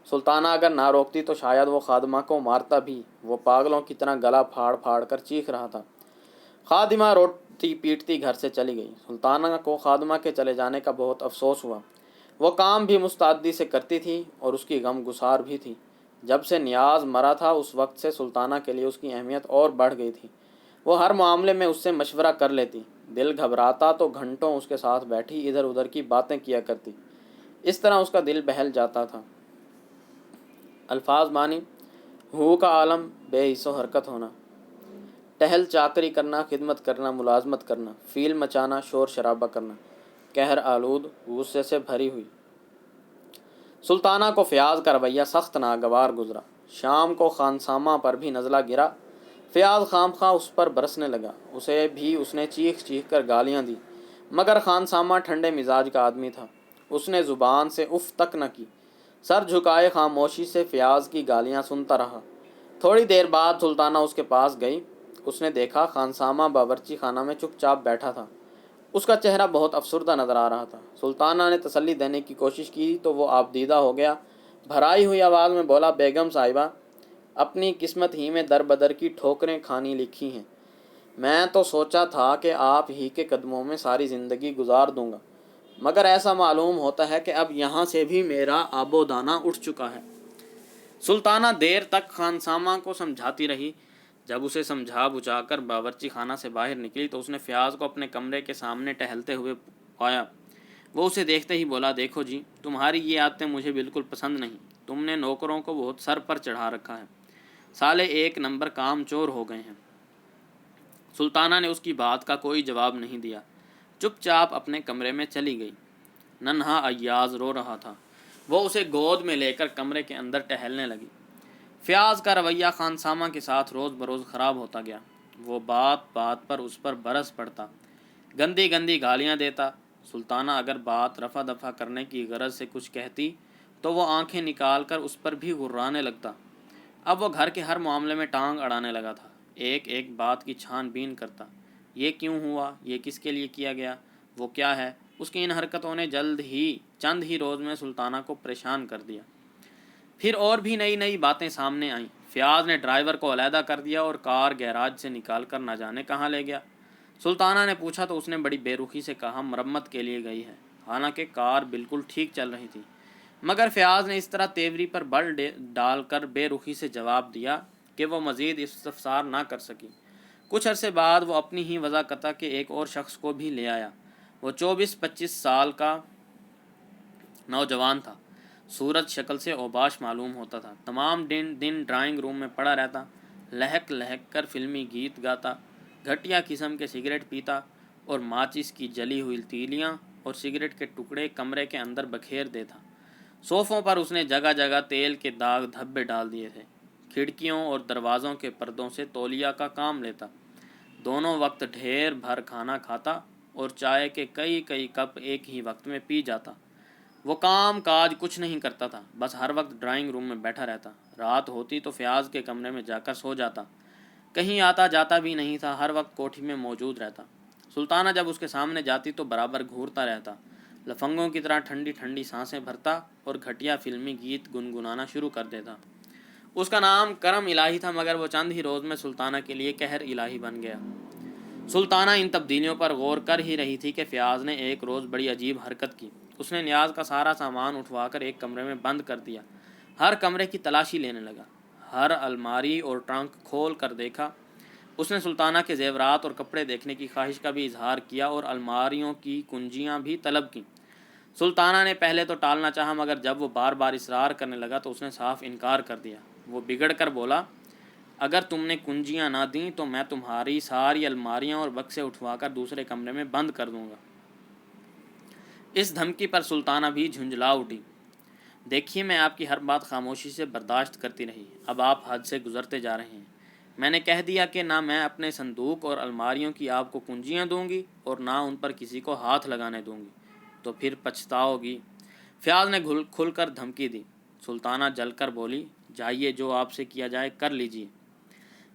سلطانہ اگر نہ روکتی تو شاید وہ خادمہ کو مارتا بھی، وہ پاگلوں کی طرح گلا پھاڑ پھاڑ کر چیخ رہا تھا۔ خادمہ روتی پیٹتی گھر سے چلی گئی۔ سلطانہ کو خادمہ کے چلے جانے کا بہت افسوس ہوا۔ وہ کام بھی مستعدی سے کرتی تھی اور اس کی غم گسار بھی تھی۔ جب سے نیاز مرا تھا اس وقت سے سلطانہ کے لیے اس کی اہمیت اور بڑھ گئی تھی۔ وہ ہر معاملے میں اس سے مشورہ کر لیتی، دل گھبراتا تو گھنٹوں اس کے ساتھ بیٹھی ادھر ادھر کی باتیں کیا کرتی، اس طرح اس کا دل بہل جاتا تھا۔ الفاظ معنی: ہو کا عالم، بے حس و حرکت ہونا، ٹہل چاکری کرنا، خدمت کرنا، ملازمت کرنا، فیل مچانا، شور شرابہ کرنا، قہر آلود، غصے سے بھری ہوئی۔ سلطانہ کو فیاض کا رویہ سخت ناگوار گزرا۔ شام کو خانسامہ پر بھی نزلہ گرا۔ فیاض خام خواہ اس پر برسنے لگا، اسے بھی اس نے چیخ چیخ کر گالیاں دی، مگر خانسامہ ٹھنڈے مزاج کا آدمی تھا، اس نے زبان سے اف تک نہ کی، سر جھکائے خاموشی سے فیاض کی گالیاں سنتا رہا۔ تھوڑی دیر بعد سلطانہ اس کے پاس گئی۔ اس نے دیکھا خانسامہ باورچی خانہ میں چپ چاپ بیٹھا تھا، اس کا چہرہ بہت افسردہ نظر آ رہا تھا۔ سلطانہ نے تسلی دینے کی کوشش کی تو وہ آبدیدہ ہو گیا، بھرائی ہوئی آواز میں بولا: بیگم صاحبہ، اپنی قسمت ہی میں در بدر کی ٹھوکریں کھانی لکھی ہیں، میں تو سوچا تھا کہ آپ ہی کے قدموں میں ساری زندگی گزار دوں گا، مگر ایسا معلوم ہوتا ہے کہ اب یہاں سے بھی میرا آب و دانہ اٹھ چکا ہے۔ سلطانہ دیر تک خانسامہ کو سمجھاتی رہی۔ جب اسے سمجھا بجھا کر باورچی خانہ سے باہر نکلی تو اس نے فیاض کو اپنے کمرے کے سامنے ٹہلتے ہوئے پایا۔ وہ اسے دیکھتے ہی بولا: دیکھو جی، تمہاری یہ عادتیں مجھے بالکل پسند نہیں، تم نے نوکروں کو بہت سر پر چڑھا رکھا ہے، سالے ایک نمبر کام چور ہو گئے ہیں۔ سلطانہ نے اس کی بات کا کوئی جواب نہیں دیا، چپ چاپ اپنے کمرے میں چلی گئی۔ ننھا ایاز رو رہا تھا، وہ اسے گود میں لے کر کمرے کے اندر ٹہلنے لگی۔ فیاض کا رویہ خانسامہ کے ساتھ روز بروز خراب ہوتا گیا۔ وہ بات بات پر اس پر برس پڑتا، گندی گندی گالیاں دیتا۔ سلطانہ اگر بات رفع دفع کرنے کی غرض سے کچھ کہتی تو وہ آنکھیں نکال کر اس پر بھی غرانے لگتا۔ اب وہ گھر کے ہر معاملے میں ٹانگ اڑانے لگا تھا، ایک ایک بات کی چھان بین کرتا، یہ کیوں ہوا، یہ کس کے لیے کیا گیا، وہ کیا ہے۔ اس کی ان حرکتوں نے چند ہی روز میں سلطانہ کو پریشان کر دیا۔ پھر اور بھی نئی نئی باتیں سامنے آئیں۔ فیاض نے ڈرائیور کو علیحدہ کر دیا اور کار گیراج سے نکال کر نہ جانے کہاں لے گیا۔ سلطانہ نے پوچھا تو اس نے بڑی بے رخی سے کہا: مرمت کے لیے گئی ہے، حالانکہ کار بالکل ٹھیک چل رہی تھی۔ مگر فیاض نے اس طرح تیوری پر بل ڈال کر بے رخی سے جواب دیا کہ وہ مزید استفسار نہ کر سکی۔ کچھ عرصے بعد وہ اپنی ہی وضاقتہ کے ایک اور شخص کو بھی لے آیا۔ وہ 24-25 سال کا نوجوان تھا، صورت شکل سے اوباش معلوم ہوتا تھا، تمام دن ڈرائنگ روم میں پڑا رہتا، لہک لہک کر فلمی گیت گاتا، گھٹیا قسم کے سگریٹ پیتا اور ماچس کی جلی ہوئی تیلیاں اور سگریٹ کے ٹکڑے کمرے کے اندر بکھیر دیتا۔ صوفوں پر اس نے جگہ جگہ تیل کے داغ دھبے ڈال دیے تھے، کھڑکیوں اور دروازوں کے پردوں سے تولیہ کا کام لیتا، دونوں وقت ڈھیر بھر کھانا کھاتا اور چائے کے کئی کئی کپ ایک ہی وقت میں پی جاتا۔ وہ کام کاج کچھ نہیں کرتا تھا، بس ہر وقت ڈرائنگ روم میں بیٹھا رہتا۔ رات ہوتی تو فیاض کے کمرے میں جا کر سو جاتا، کہیں آتا جاتا بھی نہیں تھا، ہر وقت کوٹھی میں موجود رہتا۔ سلطانہ جب اس کے سامنے جاتی تو برابر گھورتا رہتا، لفنگوں کی طرح ٹھنڈی ٹھنڈی سانسیں بھرتا اور گھٹیا فلمی گیت گنگنانا شروع کر دیتا۔ اس کا نام کرم الہی تھا، مگر وہ چند ہی روز میں سلطانہ کے لیے قہر الہی بن گیا۔ سلطانہ ان تبدیلیوں پر غور کر ہی رہی تھی کہ فیاض نے ایک روز بڑی عجیب حرکت کی۔ اس نے نیاز کا سارا سامان اٹھوا کر ایک کمرے میں بند کر دیا، ہر کمرے کی تلاشی لینے لگا، ہر الماری اور ٹرنک کھول کر دیکھا۔ اس نے سلطانہ کے زیورات اور کپڑے دیکھنے کی خواہش کا بھی اظہار کیا اور الماریوں کی کنجیاں بھی طلب کیں۔ سلطانہ نے پہلے تو ٹالنا چاہا، مگر جب وہ بار بار اصرار کرنے لگا تو اس نے صاف انکار کر دیا۔ وہ بگڑ کر بولا، اگر تم نے کنجیاں نہ دیں تو میں تمہاری ساری الماریاں اور بکسے اٹھوا کر دوسرے کمرے میں بند کر دوں گا۔ اس دھمکی پر سلطانہ بھی جھنجھلا اٹھی۔ دیکھیے، میں آپ کی ہر بات خاموشی سے برداشت کرتی رہی، اب آپ حد سے گزرتے جا رہے ہیں۔ میں نے کہہ دیا کہ نہ میں اپنے صندوق اور الماریوں کی آپ کو کنجیاں دوں گی اور نہ ان پر کسی کو ہاتھ لگانے دوں گی، تو پھر پچھتاؤ گی۔ فیاض نے کھل کر دھمکی دی۔ سلطانہ جل کر بولی، جائیے، جو آپ سے کیا جائے کر لیجیے۔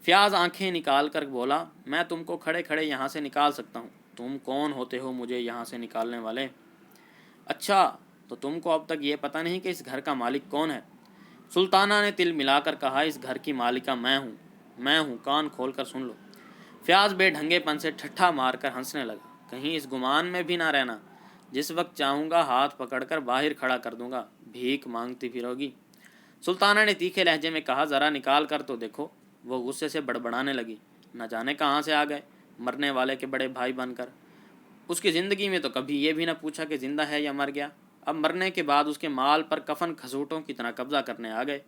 فیاض آنکھیں نکال کر بولا، میں تم کو کھڑے کھڑے یہاں سے نکال سکتا ہوں، تم کون ہوتے ہو مجھے یہاں سے نکالنے والے؟ اچھا، تو تم کو اب تک یہ پتہ نہیں کہ اس گھر کا مالک کون ہے؟ سلطانہ نے تل ملا کر کہا، اس گھر کی مالکہ میں ہوں، کان کھول کر سن لو۔ فیاض بے ڈھنگے پن سے ٹھٹھا مار کر ہنسنے لگا، کہیں اس گمان میں بھی نہ رہنا، جس وقت چاہوں گا ہاتھ پکڑ کر باہر کھڑا کر دوں گا، بھیک مانگتی پھروگی۔ سلطانہ نے تیکھے لہجے میں کہا، ذرا نکال کر تو دیکھو۔ وہ غصے سے بڑبڑانے لگی، نہ جانے کہاں سے آ گئے، مرنے والے کے بڑے بھائی بن کر۔ اس کی زندگی میں تو کبھی یہ بھی نہ پوچھا کہ زندہ ہے یا مر گیا، اب مرنے کے بعد اس کے مال پر کفن کھسوٹوں کی طرح قبضہ کرنے آ گئے۔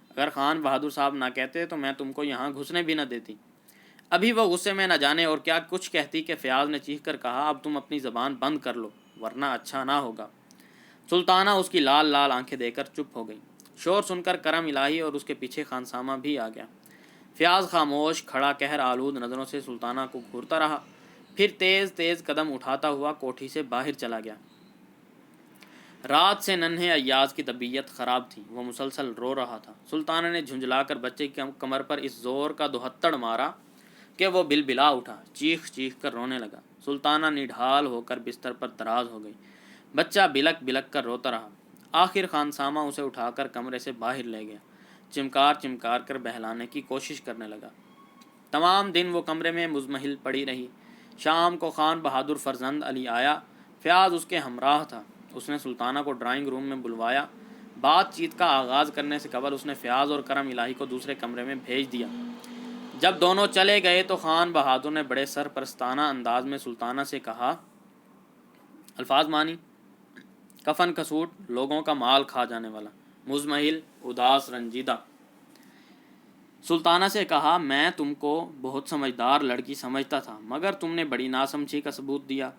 اگر خان بہادر صاحب نہ کہتے تو میں تم کو یہاں گھسنے بھی نہ دیتی۔ ابھی وہ غصے میں نہ جانے اور کیا کچھ کہتی کہ فیاض نے چیخ کر کہا، اب تم اپنی زبان بند کر لو ورنہ اچھا نہ ہوگا۔ سلطانہ اس کی لال لال آنکھیں دے کر چپ ہو گئی۔ شور سن کر کرم الہی اور اس کے پیچھے خانسامہ بھی آ گیا۔ فیاض خاموش کھڑا قہر آلود نظروں سے سلطانہ کو گھورتا رہا، پھر تیز تیز قدم اٹھاتا ہوا کوٹھی سے باہر چلا گیا۔ رات سے ننھے ایاز کی طبیعت خراب تھی، وہ مسلسل رو رہا تھا۔ سلطانہ نے جھنجھلا کر بچے کی کمر پر اس زور کا دہتڑ مارا کہ وہ بلبلا اٹھا، چیخ چیخ کر رونے لگا۔ سلطانہ نڈھال ہو کر بستر پر دراز ہو گئی، بچہ بلک بلک کر روتا رہا۔ آخر خانسامہ اسے اٹھا کر کمرے سے باہر لے گیا، چمکار چمکار کر بہلانے کی کوشش کرنے لگا۔ تمام دن وہ کمرے میں مزمحل پڑی رہی۔ شام کو خان بہادر فرزند علی آیا، فیاض اس کے ہمراہ تھا۔ اس نے سلطانہ کو ڈرائنگ روم میں بلوایا۔ بات چیت کا آغاز کرنے سے قبل اس نے فیاض اور کرم الہی کو دوسرے کمرے میں بھیج دیا۔ جب دونوں چلے گئے تو خان بہادر نے بڑے سرپرستانہ انداز میں سلطانہ سے کہا، الفاظ مانی، کفن کسوٹ، لوگوں کا مال کھا جانے والا، مزمحل، اداس، رنجیدہ۔ سلطانہ سے کہا، میں تم کو بہت سمجھدار لڑکی سمجھتا تھا، مگر تم نے بڑی ناسمجھی کا ثبوت دیا۔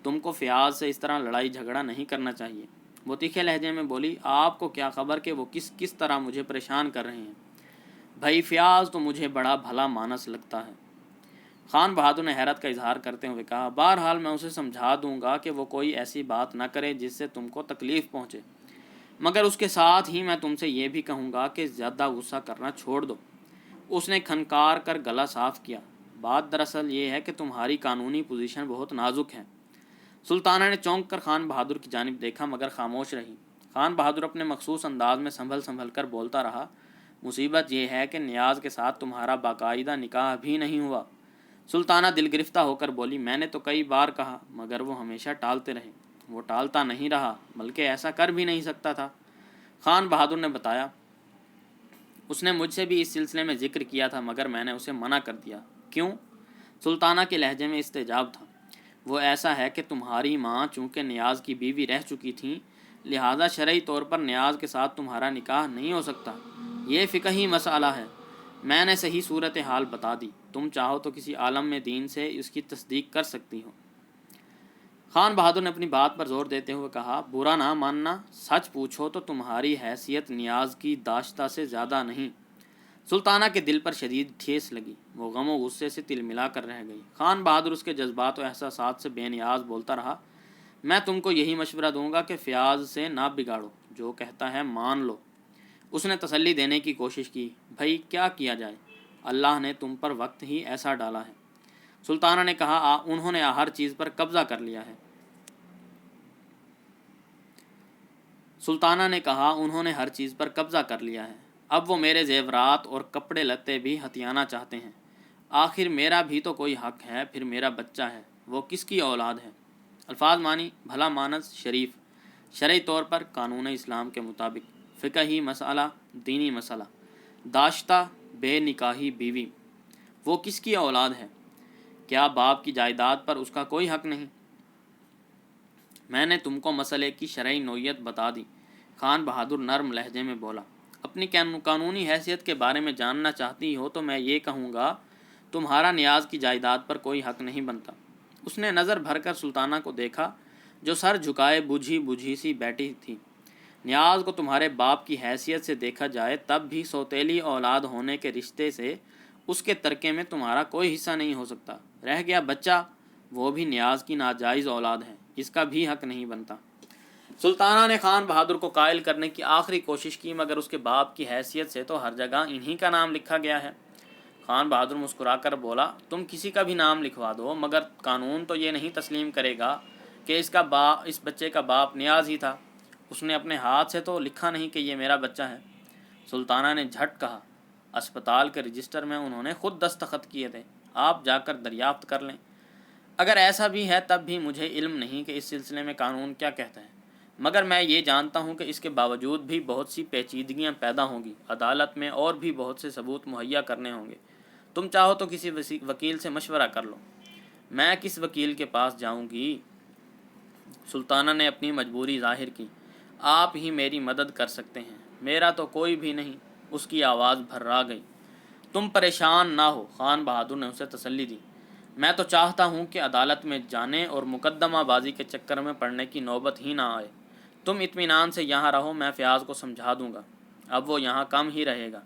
تم کو فیاض سے اس طرح لڑائی جھگڑا نہیں کرنا چاہیے۔ وہ تیکھے لہجے میں بولی، آپ کو کیا خبر کہ وہ کس طرح مجھے پریشان کر رہے ہیں؟ بھائی فیاض تو مجھے بڑا بھلا مانس لگتا ہے۔ خان بہادر نے حیرت کا اظہار کرتے ہوئے کہا، بہرحال میں اسے سمجھا دوں گا کہ وہ کوئی ایسی بات نہ کرے جس سے تم کو تکلیف پہنچے، مگر اس کے ساتھ ہی میں تم سے یہ بھی کہوں گا کہ زیادہ غصہ کرنا چھوڑ دو۔ اس نے کھنکار کر گلا صاف کیا، بات دراصل یہ ہے کہ تمہاری قانونی پوزیشن بہت نازک ہے۔ سلطانہ نے چونک کر خان بہادر کی جانب دیکھا، مگر خاموش رہی۔ خان بہادر اپنے مخصوص انداز میں سنبھل کر بولتا رہا، مصیبت یہ ہے کہ نیاز کے ساتھ تمہارا باقاعدہ نکاح بھی نہیں ہوا۔ سلطانہ دل گرفتہ ہو کر بولی، میں نے تو کئی بار کہا، مگر وہ ہمیشہ ٹالتے رہے۔ وہ ٹالتا نہیں رہا، بلکہ ایسا کر بھی نہیں سکتا تھا۔ خان بہادر نے بتایا، اس نے مجھ سے بھی اس سلسلے میں ذکر کیا تھا، مگر میں نے اسے منع کر دیا۔ کیوں؟ سلطانہ کے لہجے میں استعجاب تھا۔ وہ ایسا ہے کہ تمہاری ماں چونکہ نیاز کی بیوی رہ چکی تھیں، لہذا شرعی طور پر نیاز کے ساتھ تمہارا نکاح نہیں ہو سکتا۔ یہ فقہی مسئلہ ہے۔ میں نے صحیح صورتحال بتا دی، تم چاہو تو کسی عالم میں دین سے اس کی تصدیق کر سکتی ہو۔ خان بہادر نے اپنی بات پر زور دیتے ہوئے کہا، برا نہ ماننا، سچ پوچھو تو تمہاری حیثیت نیاز کی داشتہ سے زیادہ نہیں۔ سلطانہ کے دل پر شدید ٹھیس لگی، وہ غم و غصے سے تل ملا کر رہ گئی۔ خان بہادر اس کے جذبات و احساسات سے بے نیاز بولتا رہا، میں تم کو یہی مشورہ دوں گا کہ فیاض سے نہ بگاڑو، جو کہتا ہے مان لو۔ اس نے تسلی دینے کی کوشش کی، بھائی کیا کیا جائے، اللہ نے تم پر وقت ہی ایسا ڈالا ہے۔ سلطانہ نے کہا، انہوں نے ہر چیز پر قبضہ کر لیا ہے۔ سلطانہ نے کہا، انہوں نے ہر چیز پر قبضہ کر لیا ہے، اب وہ میرے زیورات اور کپڑے لتے بھی ہتھیانا چاہتے ہیں۔ آخر میرا بھی تو کوئی حق ہے، پھر میرا بچہ ہے، وہ کس کی اولاد ہے؟ الفاظ معنی، بھلا مانس، شریف، شرعی طور پر قانون اسلام کے مطابق، فقہی مسئلہ، دینی مسئلہ، داشتہ بے نکاحی بیوی، وہ کس کی اولاد ہے؟ کیا باپ کی جائیداد پر اس کا کوئی حق نہیں؟ میں نے تم کو مسئلے کی شرعی نوعیت بتا دی۔ خان بہادر نرم لہجے میں بولا، اپنی قانونی حیثیت کے بارے میں جاننا چاہتی ہو تو میں یہ کہوں گا، تمہارا نیاز کی جائیداد پر کوئی حق نہیں بنتا۔ اس نے نظر بھر کر سلطانہ کو دیکھا، جو سر جھکائے بجھی سی بیٹھی تھی۔ نیاز کو تمہارے باپ کی حیثیت سے دیکھا جائے تب بھی سوتیلی اولاد ہونے کے رشتے سے اس کے ترکے میں تمہارا کوئی حصہ نہیں ہو سکتا۔ رہ گیا بچہ، وہ بھی نیاز کی ناجائز اولاد ہے، اس کا بھی حق نہیں بنتا۔ سلطانہ نے خان بہادر کو قائل کرنے کی آخری کوشش کی، مگر اس کے باپ کی حیثیت سے تو ہر جگہ انہی کا نام لکھا گیا ہے۔ خان بہادر مسکرا کر بولا، تم کسی کا بھی نام لکھوا دو، مگر قانون تو یہ نہیں تسلیم کرے گا کہ اس بچے کا باپ نیاز ہی تھا۔ اس نے اپنے ہاتھ سے تو لکھا نہیں کہ یہ میرا بچہ ہے۔ سلطانہ نے جھٹ کہا، اسپتال کے رجسٹر میں انہوں نے خود دستخط کیے تھے، آپ جا کر دریافت کر لیں۔ اگر ایسا بھی ہے تب بھی مجھے علم نہیں کہ اس سلسلے میں قانون کیا کہتا ہے، مگر میں یہ جانتا ہوں کہ اس کے باوجود بھی بہت سی پیچیدگیاں پیدا ہوں گی، عدالت میں اور بھی بہت سے ثبوت مہیا کرنے ہوں گے۔ تم چاہو تو کسی وکیل سے مشورہ کر لو۔ میں کس وکیل کے پاس جاؤں گی؟ سلطانہ نے اپنی مجبوری ظاہر کی، آپ ہی میری مدد کر سکتے ہیں، میرا تو کوئی بھی نہیں۔ اس کی آواز بھرا گئی۔ تم پریشان نہ ہو، خان بہادر نے اسے تسلی دی، میں تو چاہتا ہوں کہ عدالت میں جانے اور مقدمہ بازی کے چکر میں پڑنے کی نوبت ہی نہ آئے۔ تم اطمینان سے یہاں رہو، میں فیاض کو سمجھا دوں گا، اب وہ یہاں کم ہی رہے گا۔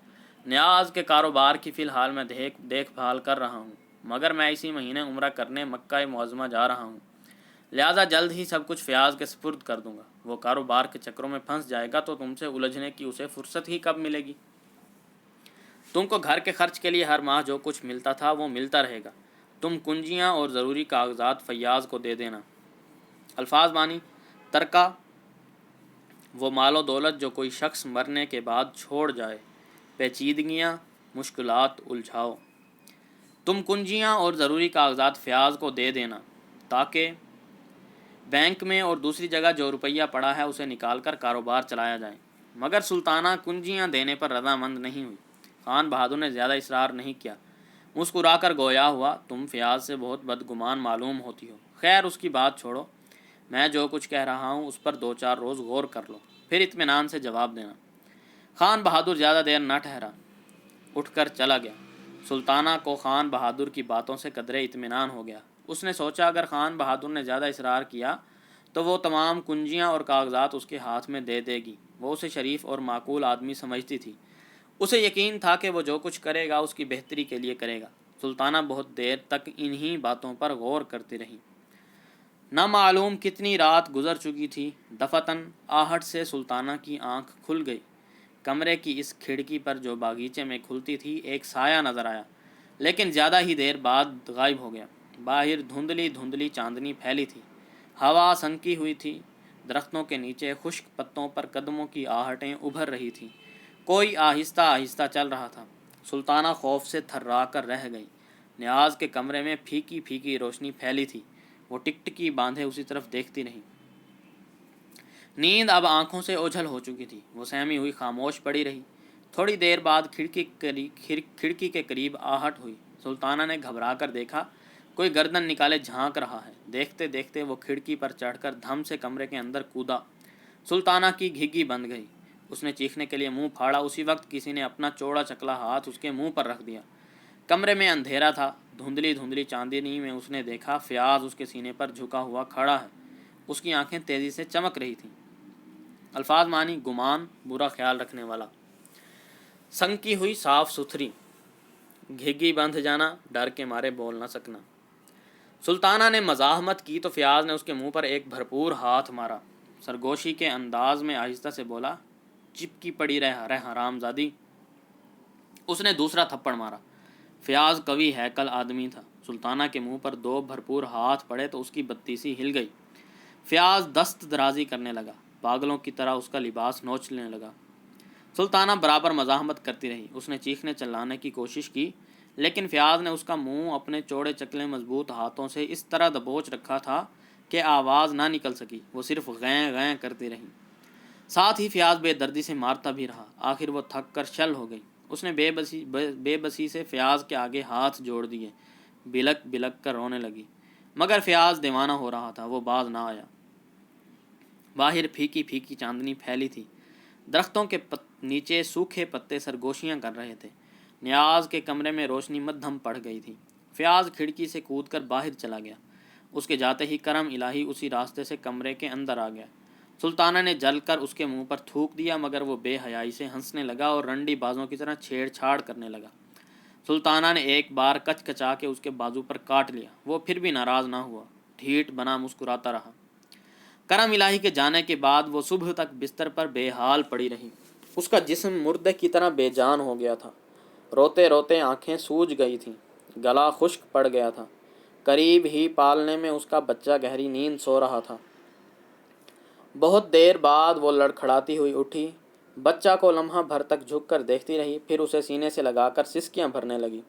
نیاز کے کاروبار کی فی الحال میں دیکھ بھال کر رہا ہوں، مگر میں اسی مہینے عمرہ کرنے مکہ معظمہ جا رہا ہوں، لہذا جلد ہی سب کچھ فیاض کے سپرد کر دوں گا۔ وہ کاروبار کے چکروں میں پھنس جائے گا تو تم سے الجھنے کی اسے فرصت ہی کب ملے گی؟ تم کو گھر کے خرچ کے لیے ہر ماہ جو کچھ ملتا تھا وہ ملتا رہے گا۔ تم کنجیاں اور ضروری کاغذات فیاض کو دے دینا۔ الفاظ معنی، ترکہ، وہ مال و دولت جو کوئی شخص مرنے کے بعد چھوڑ جائے۔ پیچیدگیاں، مشکلات، الجھاؤ۔ تم کنجیاں اور ضروری کاغذات فیاض کو دے دینا تاکہ بینک میں اور دوسری جگہ جو روپیہ پڑا ہے اسے نکال کر کاروبار چلایا جائے۔ مگر سلطانہ کنجیاں دینے پر رضامند نہیں ہوئی۔ خان بہادر نے زیادہ اصرار نہیں کیا، مسکرا کر گویا ہوا، تم فیاض سے بہت بدگمان معلوم ہوتی ہو، خیر اس کی بات چھوڑو، میں جو کچھ کہہ رہا ہوں اس پر 2-4 روز غور کر لو، پھر اطمینان سے جواب دینا۔ خان بہادر زیادہ دیر نہ ٹھہرا، اٹھ کر چلا گیا۔ سلطانہ کو خان بہادر کی باتوں سے قدرے اطمینان ہو گیا۔ اس نے سوچا اگر خان بہادر نے زیادہ اصرار کیا تو وہ تمام کنجیاں اور کاغذات اس کے ہاتھ میں دے دے گی۔ وہ اسے شریف اور معقول آدمی سمجھتی تھی، اسے یقین تھا کہ وہ جو کچھ کرے گا اس کی بہتری کے لیے کرے گا۔ سلطانہ بہت دیر تک انہی باتوں پر غور کرتی رہی۔ نہ معلوم کتنی رات گزر چکی تھی، دفعتاً آہٹ سے سلطانہ کی آنکھ کھل گئی۔ کمرے کی اس کھڑکی پر جو باغیچے میں کھلتی تھی ایک سایہ نظر آیا، لیکن زیادہ ہی دیر بعد غائب ہو گیا۔ باہر دھندلی دھندلی چاندنی پھیلی تھی، ہوا سنکی ہوئی تھی، درختوں کے نیچے خشک پتوں پر قدموں کی آہٹیں ابھر رہی تھیں، کوئی آہستہ آہستہ چل رہا تھا۔ سلطانہ خوف سے تھرا کر رہ گئی۔ نیاز کے کمرے میں پھیکی پھیکی روشنی پھیلی تھی، وہ ٹکٹکی باندھے اسی طرف دیکھتی رہی۔ نیند اب آنکھوں سے اوجھل ہو چکی تھی، وہ سہمی ہوئی خاموش پڑی رہی۔ تھوڑی دیر بعد کھڑکی کے قریب آہٹ ہوئی۔ سلطانہ نے گھبرا کر دیکھا، کوئی گردن نکالے جھانک رہا ہے۔ دیکھتے دیکھتے وہ کھڑکی پر چڑھ کر دھم سے کمرے کے اندر کودا۔ سلطانہ کی گھگی بند گئی، اس نے چیخنے کے لیے منہ پھاڑا، اسی وقت کسی نے اپنا چوڑا چکلا ہاتھ اس کے منہ پر رکھ دیا۔ کمرے میں اندھیرا تھا، دھندلی دھندلی چاندنی میں اس نے دیکھا فیاض اس کے سینے پر جھکا ہوا کھڑا ہے، اس کی آنکھیں تیزی سے چمک رہی تھیں۔ الفاظ معنی، گمان، برا خیال رکھنے والا۔ سنکی ہوئی صاف ستھری، گھگی بندھ جانا، ڈر کے مارے بول نہ سکنا۔ سلطانہ نے مزاحمت کی تو فیاض نے اس کے منہ پر ایک بھرپور ہاتھ مارا، سرگوشی کے انداز میں آہستہ سے بولا، چپکی پڑی رہ حرام زادی۔ اس نے دوسرا تھپڑ مارا۔ فیاض قوی ہیکل آدمی تھا، سلطانہ کے منہ پر دو بھرپور ہاتھ پڑے تو اس کی بتیسی ہل گئی۔ فیاض دست درازی کرنے لگا، پاگلوں کی طرح اس کا لباس نوچنے لگا۔ سلطانہ برابر مزاحمت کرتی رہی، اس نے چیخنے چلانے کی کوشش کی، لیکن فیاض نے اس کا منہ اپنے چوڑے چکلے مضبوط ہاتھوں سے اس طرح دبوچ رکھا تھا کہ آواز نہ نکل سکی، وہ صرف غیں غیں کرتی رہی۔ ساتھ ہی فیاض بے دردی سے مارتا بھی رہا، آخر وہ تھک کر شل ہو گئی۔ اس نے بے بسی سے فیاض کے آگے ہاتھ جوڑ دیے، بلک بلک کر رونے لگی، مگر فیاض دیوانہ ہو رہا تھا، وہ باز نہ آیا۔ باہر پھیکی پھیکی چاندنی پھیلی تھی، درختوں کے نیچے سوکھے پتے سرگوشیاں کر رہے تھے۔ نیاز کے کمرے میں روشنی مدھم پڑ گئی تھی۔ فیاض کھڑکی سے کود کر باہر چلا گیا، اس کے جاتے ہی کرم الہی اسی راستے سے کمرے کے اندر آ گیا۔ سلطانہ نے جل کر اس کے منہ پر تھوک دیا، مگر وہ بے حیائی سے ہنسنے لگا اور رنڈی بازوں کی طرح چھیڑ چھاڑ کرنے لگا۔ سلطانہ نے ایک بار کچ کچا کے اس کے بازو پر کاٹ لیا، وہ پھر بھی ناراض نہ ہوا، ڈھیٹ بنا مسکراتا رہا۔ کرم الہی کے جانے کے بعد وہ صبح تک بستر پر بے حال پڑی رہی۔ اس کا جسم مردے کی طرح بے جان ہو گیا تھا، روتے روتے آنکھیں سوج گئی تھیں، گلا خشک پڑ گیا تھا۔ قریب ہی پالنے میں اس کا بچہ گہری نیند سو رہا تھا۔ بہت دیر بعد وہ لڑکھڑاتی ہوئی اٹھی، بچہ کو لمحہ بھر تک جھک کر دیکھتی رہی، پھر اسے سینے سے لگا کر سسکیاں بھرنے لگی۔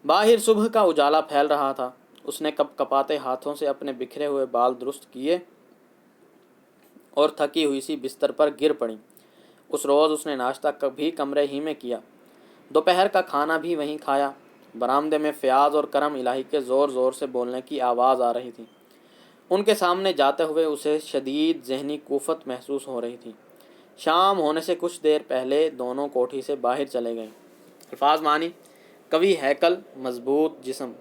باہر صبح کا اجالا پھیل رہا تھا، اس نے کپ کپاتے ہاتھوں سے اپنے بکھرے ہوئے بال درست کیے اور تھکی ہوئی سی بستر پر گر پڑی۔ اس روز اس نے ناشتہ بھی کمرے ہی میں کیا، دوپہر کا کھانا بھی وہیں کھایا۔ برآمدے میں فیاض اور کرم الہی کے زور زور سے بولنے کی آواز آ رہی تھی۔ ان کے سامنے جاتے ہوئے اسے شدید ذہنی کفت محسوس ہو رہی تھی۔ شام ہونے سے کچھ دیر پہلے دونوں کوٹھی سے باہر چلے گئے۔ الفاظ معنی: قوی ہیکل، مضبوط جسم،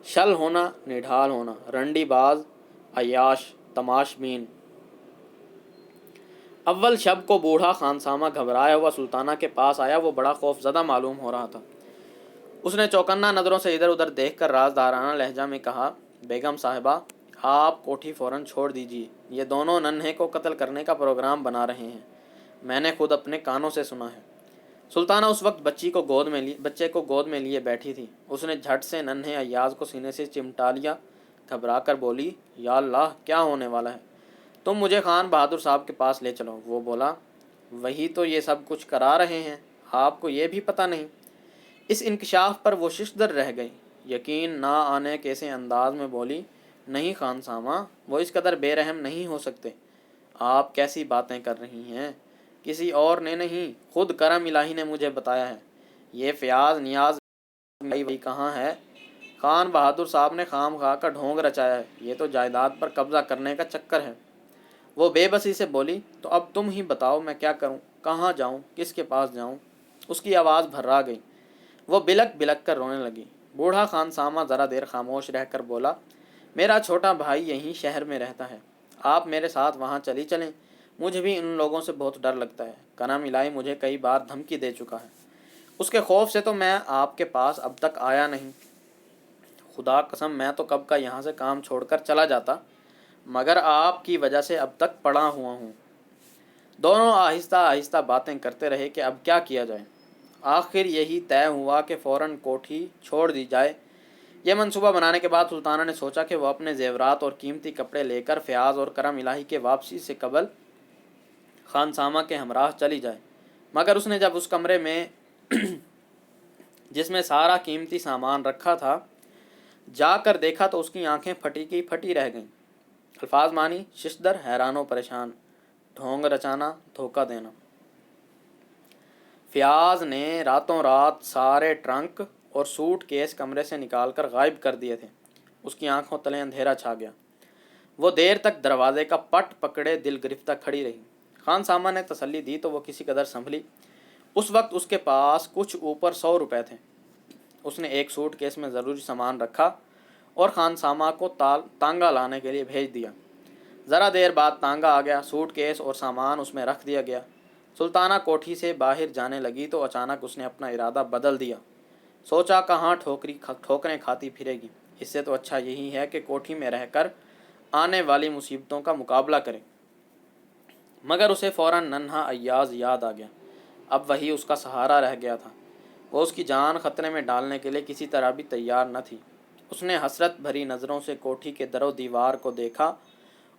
شل ہونا، نڈھال ہونا، رنڈی باز، عیاش، تماش بین۔ اول شب کو بوڑھا خانسامہ گھبرایا ہوا سلطانہ کے پاس آیا، وہ بڑا خوف زدہ معلوم ہو رہا تھا۔ اس نے چوکنا نظروں سے ادھر ادھر دیکھ کر رازدارانہ لہجہ میں کہا، بیگم صاحبہ، آپ کوٹھی فوراً چھوڑ دیجیے، یہ دونوں ننھے کو قتل کرنے کا پروگرام بنا رہے ہیں، میں نے خود اپنے کانوں سے سنا ہے۔ سلطانہ اس وقت بچے کو گود میں لیے بیٹھی تھی، اس نے جھٹ سے ننھے ایاز کو سینے سے چمٹا لیا، گھبرا کر بولی، یا اللہ، کیا ہونے والا ہے؟ تم مجھے خان بہادر صاحب کے پاس لے چلو۔ وہ بولا، وہی تو یہ سب کچھ کرا رہے ہیں، آپ کو یہ بھی پتہ نہیں؟ اس انکشاف پر وہ ششدر رہ گئی، یقین نہ آنے کیسے انداز میں بولی، نہیں خان سامہ، وہ اس قدر بے رحم نہیں ہو سکتے، آپ کیسی باتیں کر رہی ہیں؟ کسی اور نے نہیں، خود کرم الہی نے مجھے بتایا ہے۔ یہ فیاض نیاز وہی کہاں ہے؟ خان بہادر صاحب نے خام خواہ کا ڈھونگ رچایا ہے، یہ تو جائیداد پر قبضہ کرنے کا چکر ہے۔ وہ بے بسی سے بولی، تو اب تم ہی بتاؤ میں کیا کروں، کہاں جاؤں، کس کے پاس جاؤں؟ اس کی آواز بھرا گئی، وہ بلک بلک کر رونے لگی۔ بوڑھا خان سامہ ذرا دیر خاموش رہ کر بولا، میرا چھوٹا بھائی یہیں شہر میں رہتا ہے، آپ میرے ساتھ وہاں چلی چلیں، مجھے بھی ان لوگوں سے بہت ڈر لگتا ہے، کرم الہی مجھے کئی بار دھمکی دے چکا ہے، اس کے خوف سے تو میں آپ کے پاس اب تک آیا نہیں، خدا قسم میں تو کب کا یہاں سے کام چھوڑ کر چلا جاتا، مگر آپ کی وجہ سے اب تک پڑا ہوا ہوں۔ دونوں آہستہ آہستہ باتیں کرتے رہے کہ اب کیا کیا جائے۔ آخر یہی طے ہوا کہ فوراً کوٹھی چھوڑ دی جائے۔ یہ منصوبہ بنانے کے بعد سلطانہ نے سوچا کہ وہ اپنے زیورات اور قیمتی کپڑے لے کر فیاض اور کرم الہی کے واپسی سے قبل خانسامہ کے ہمراہ چلی جائے، مگر اس نے جب اس کمرے میں جس میں سارا قیمتی سامان رکھا تھا جا کر دیکھا تو اس کی آنکھیں پھٹی کی پھٹی رہ گئیں۔ الفاظ معنی: ششدر، حیران و پریشان، ڈھونگ رچانا، دھوکہ دینا۔ فیاض نے راتوں رات سارے ٹرنک اور سوٹ کیس کمرے سے نکال کر غائب کر دیے تھے۔ اس کی آنکھوں تلے اندھیرا چھا گیا، وہ دیر تک دروازے کا پٹ پکڑے دل گرفتہ کھڑی رہی۔ خان سامہ نے تسلی دی تو وہ کسی قدر سنبھلی۔ اس وقت اس کے پاس کچھ اوپر 100 روپے تھے۔ اس نے ایک سوٹ کیس میں ضروری سامان رکھا اور خان سامہ کو تانگا لانے کے لیے بھیج دیا۔ ذرا دیر بعد تانگا آ گیا، سوٹ کیس اور سامان اس میں رکھ دیا گیا۔ سلطانہ کوٹھی سے باہر جانے لگی تو اچانک اس نے اپنا ارادہ بدل دیا۔ سوچا کہاں ٹھوکریں کھاتی پھرے گی، اس سے تو اچھا یہی ہے کہ کوٹھی میں رہ کر آنے والی مصیبتوں کا مقابلہ کرے۔ مگر اسے فوراً ننھا ایاز یاد آ گیا۔ اب وہی اس کا سہارا رہ گیا تھا۔ وہ اس کی جان خطرے میں ڈالنے کے لیے کسی طرح بھی تیار نہ تھی۔ اس نے حسرت بھری نظروں سے کوٹھی کے در و دیوار کو دیکھا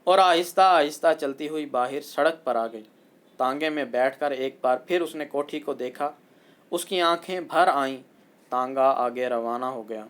اور آہستہ آہستہ چلتی ہوئی باہر سڑک پر آ گئی۔ تانگے میں بیٹھ کر ایک بار پھر اس نے کوٹھی کو دیکھا۔ اس کی آنکھیں بھر آئیں۔ تانگا آگے روانہ ہو گیا۔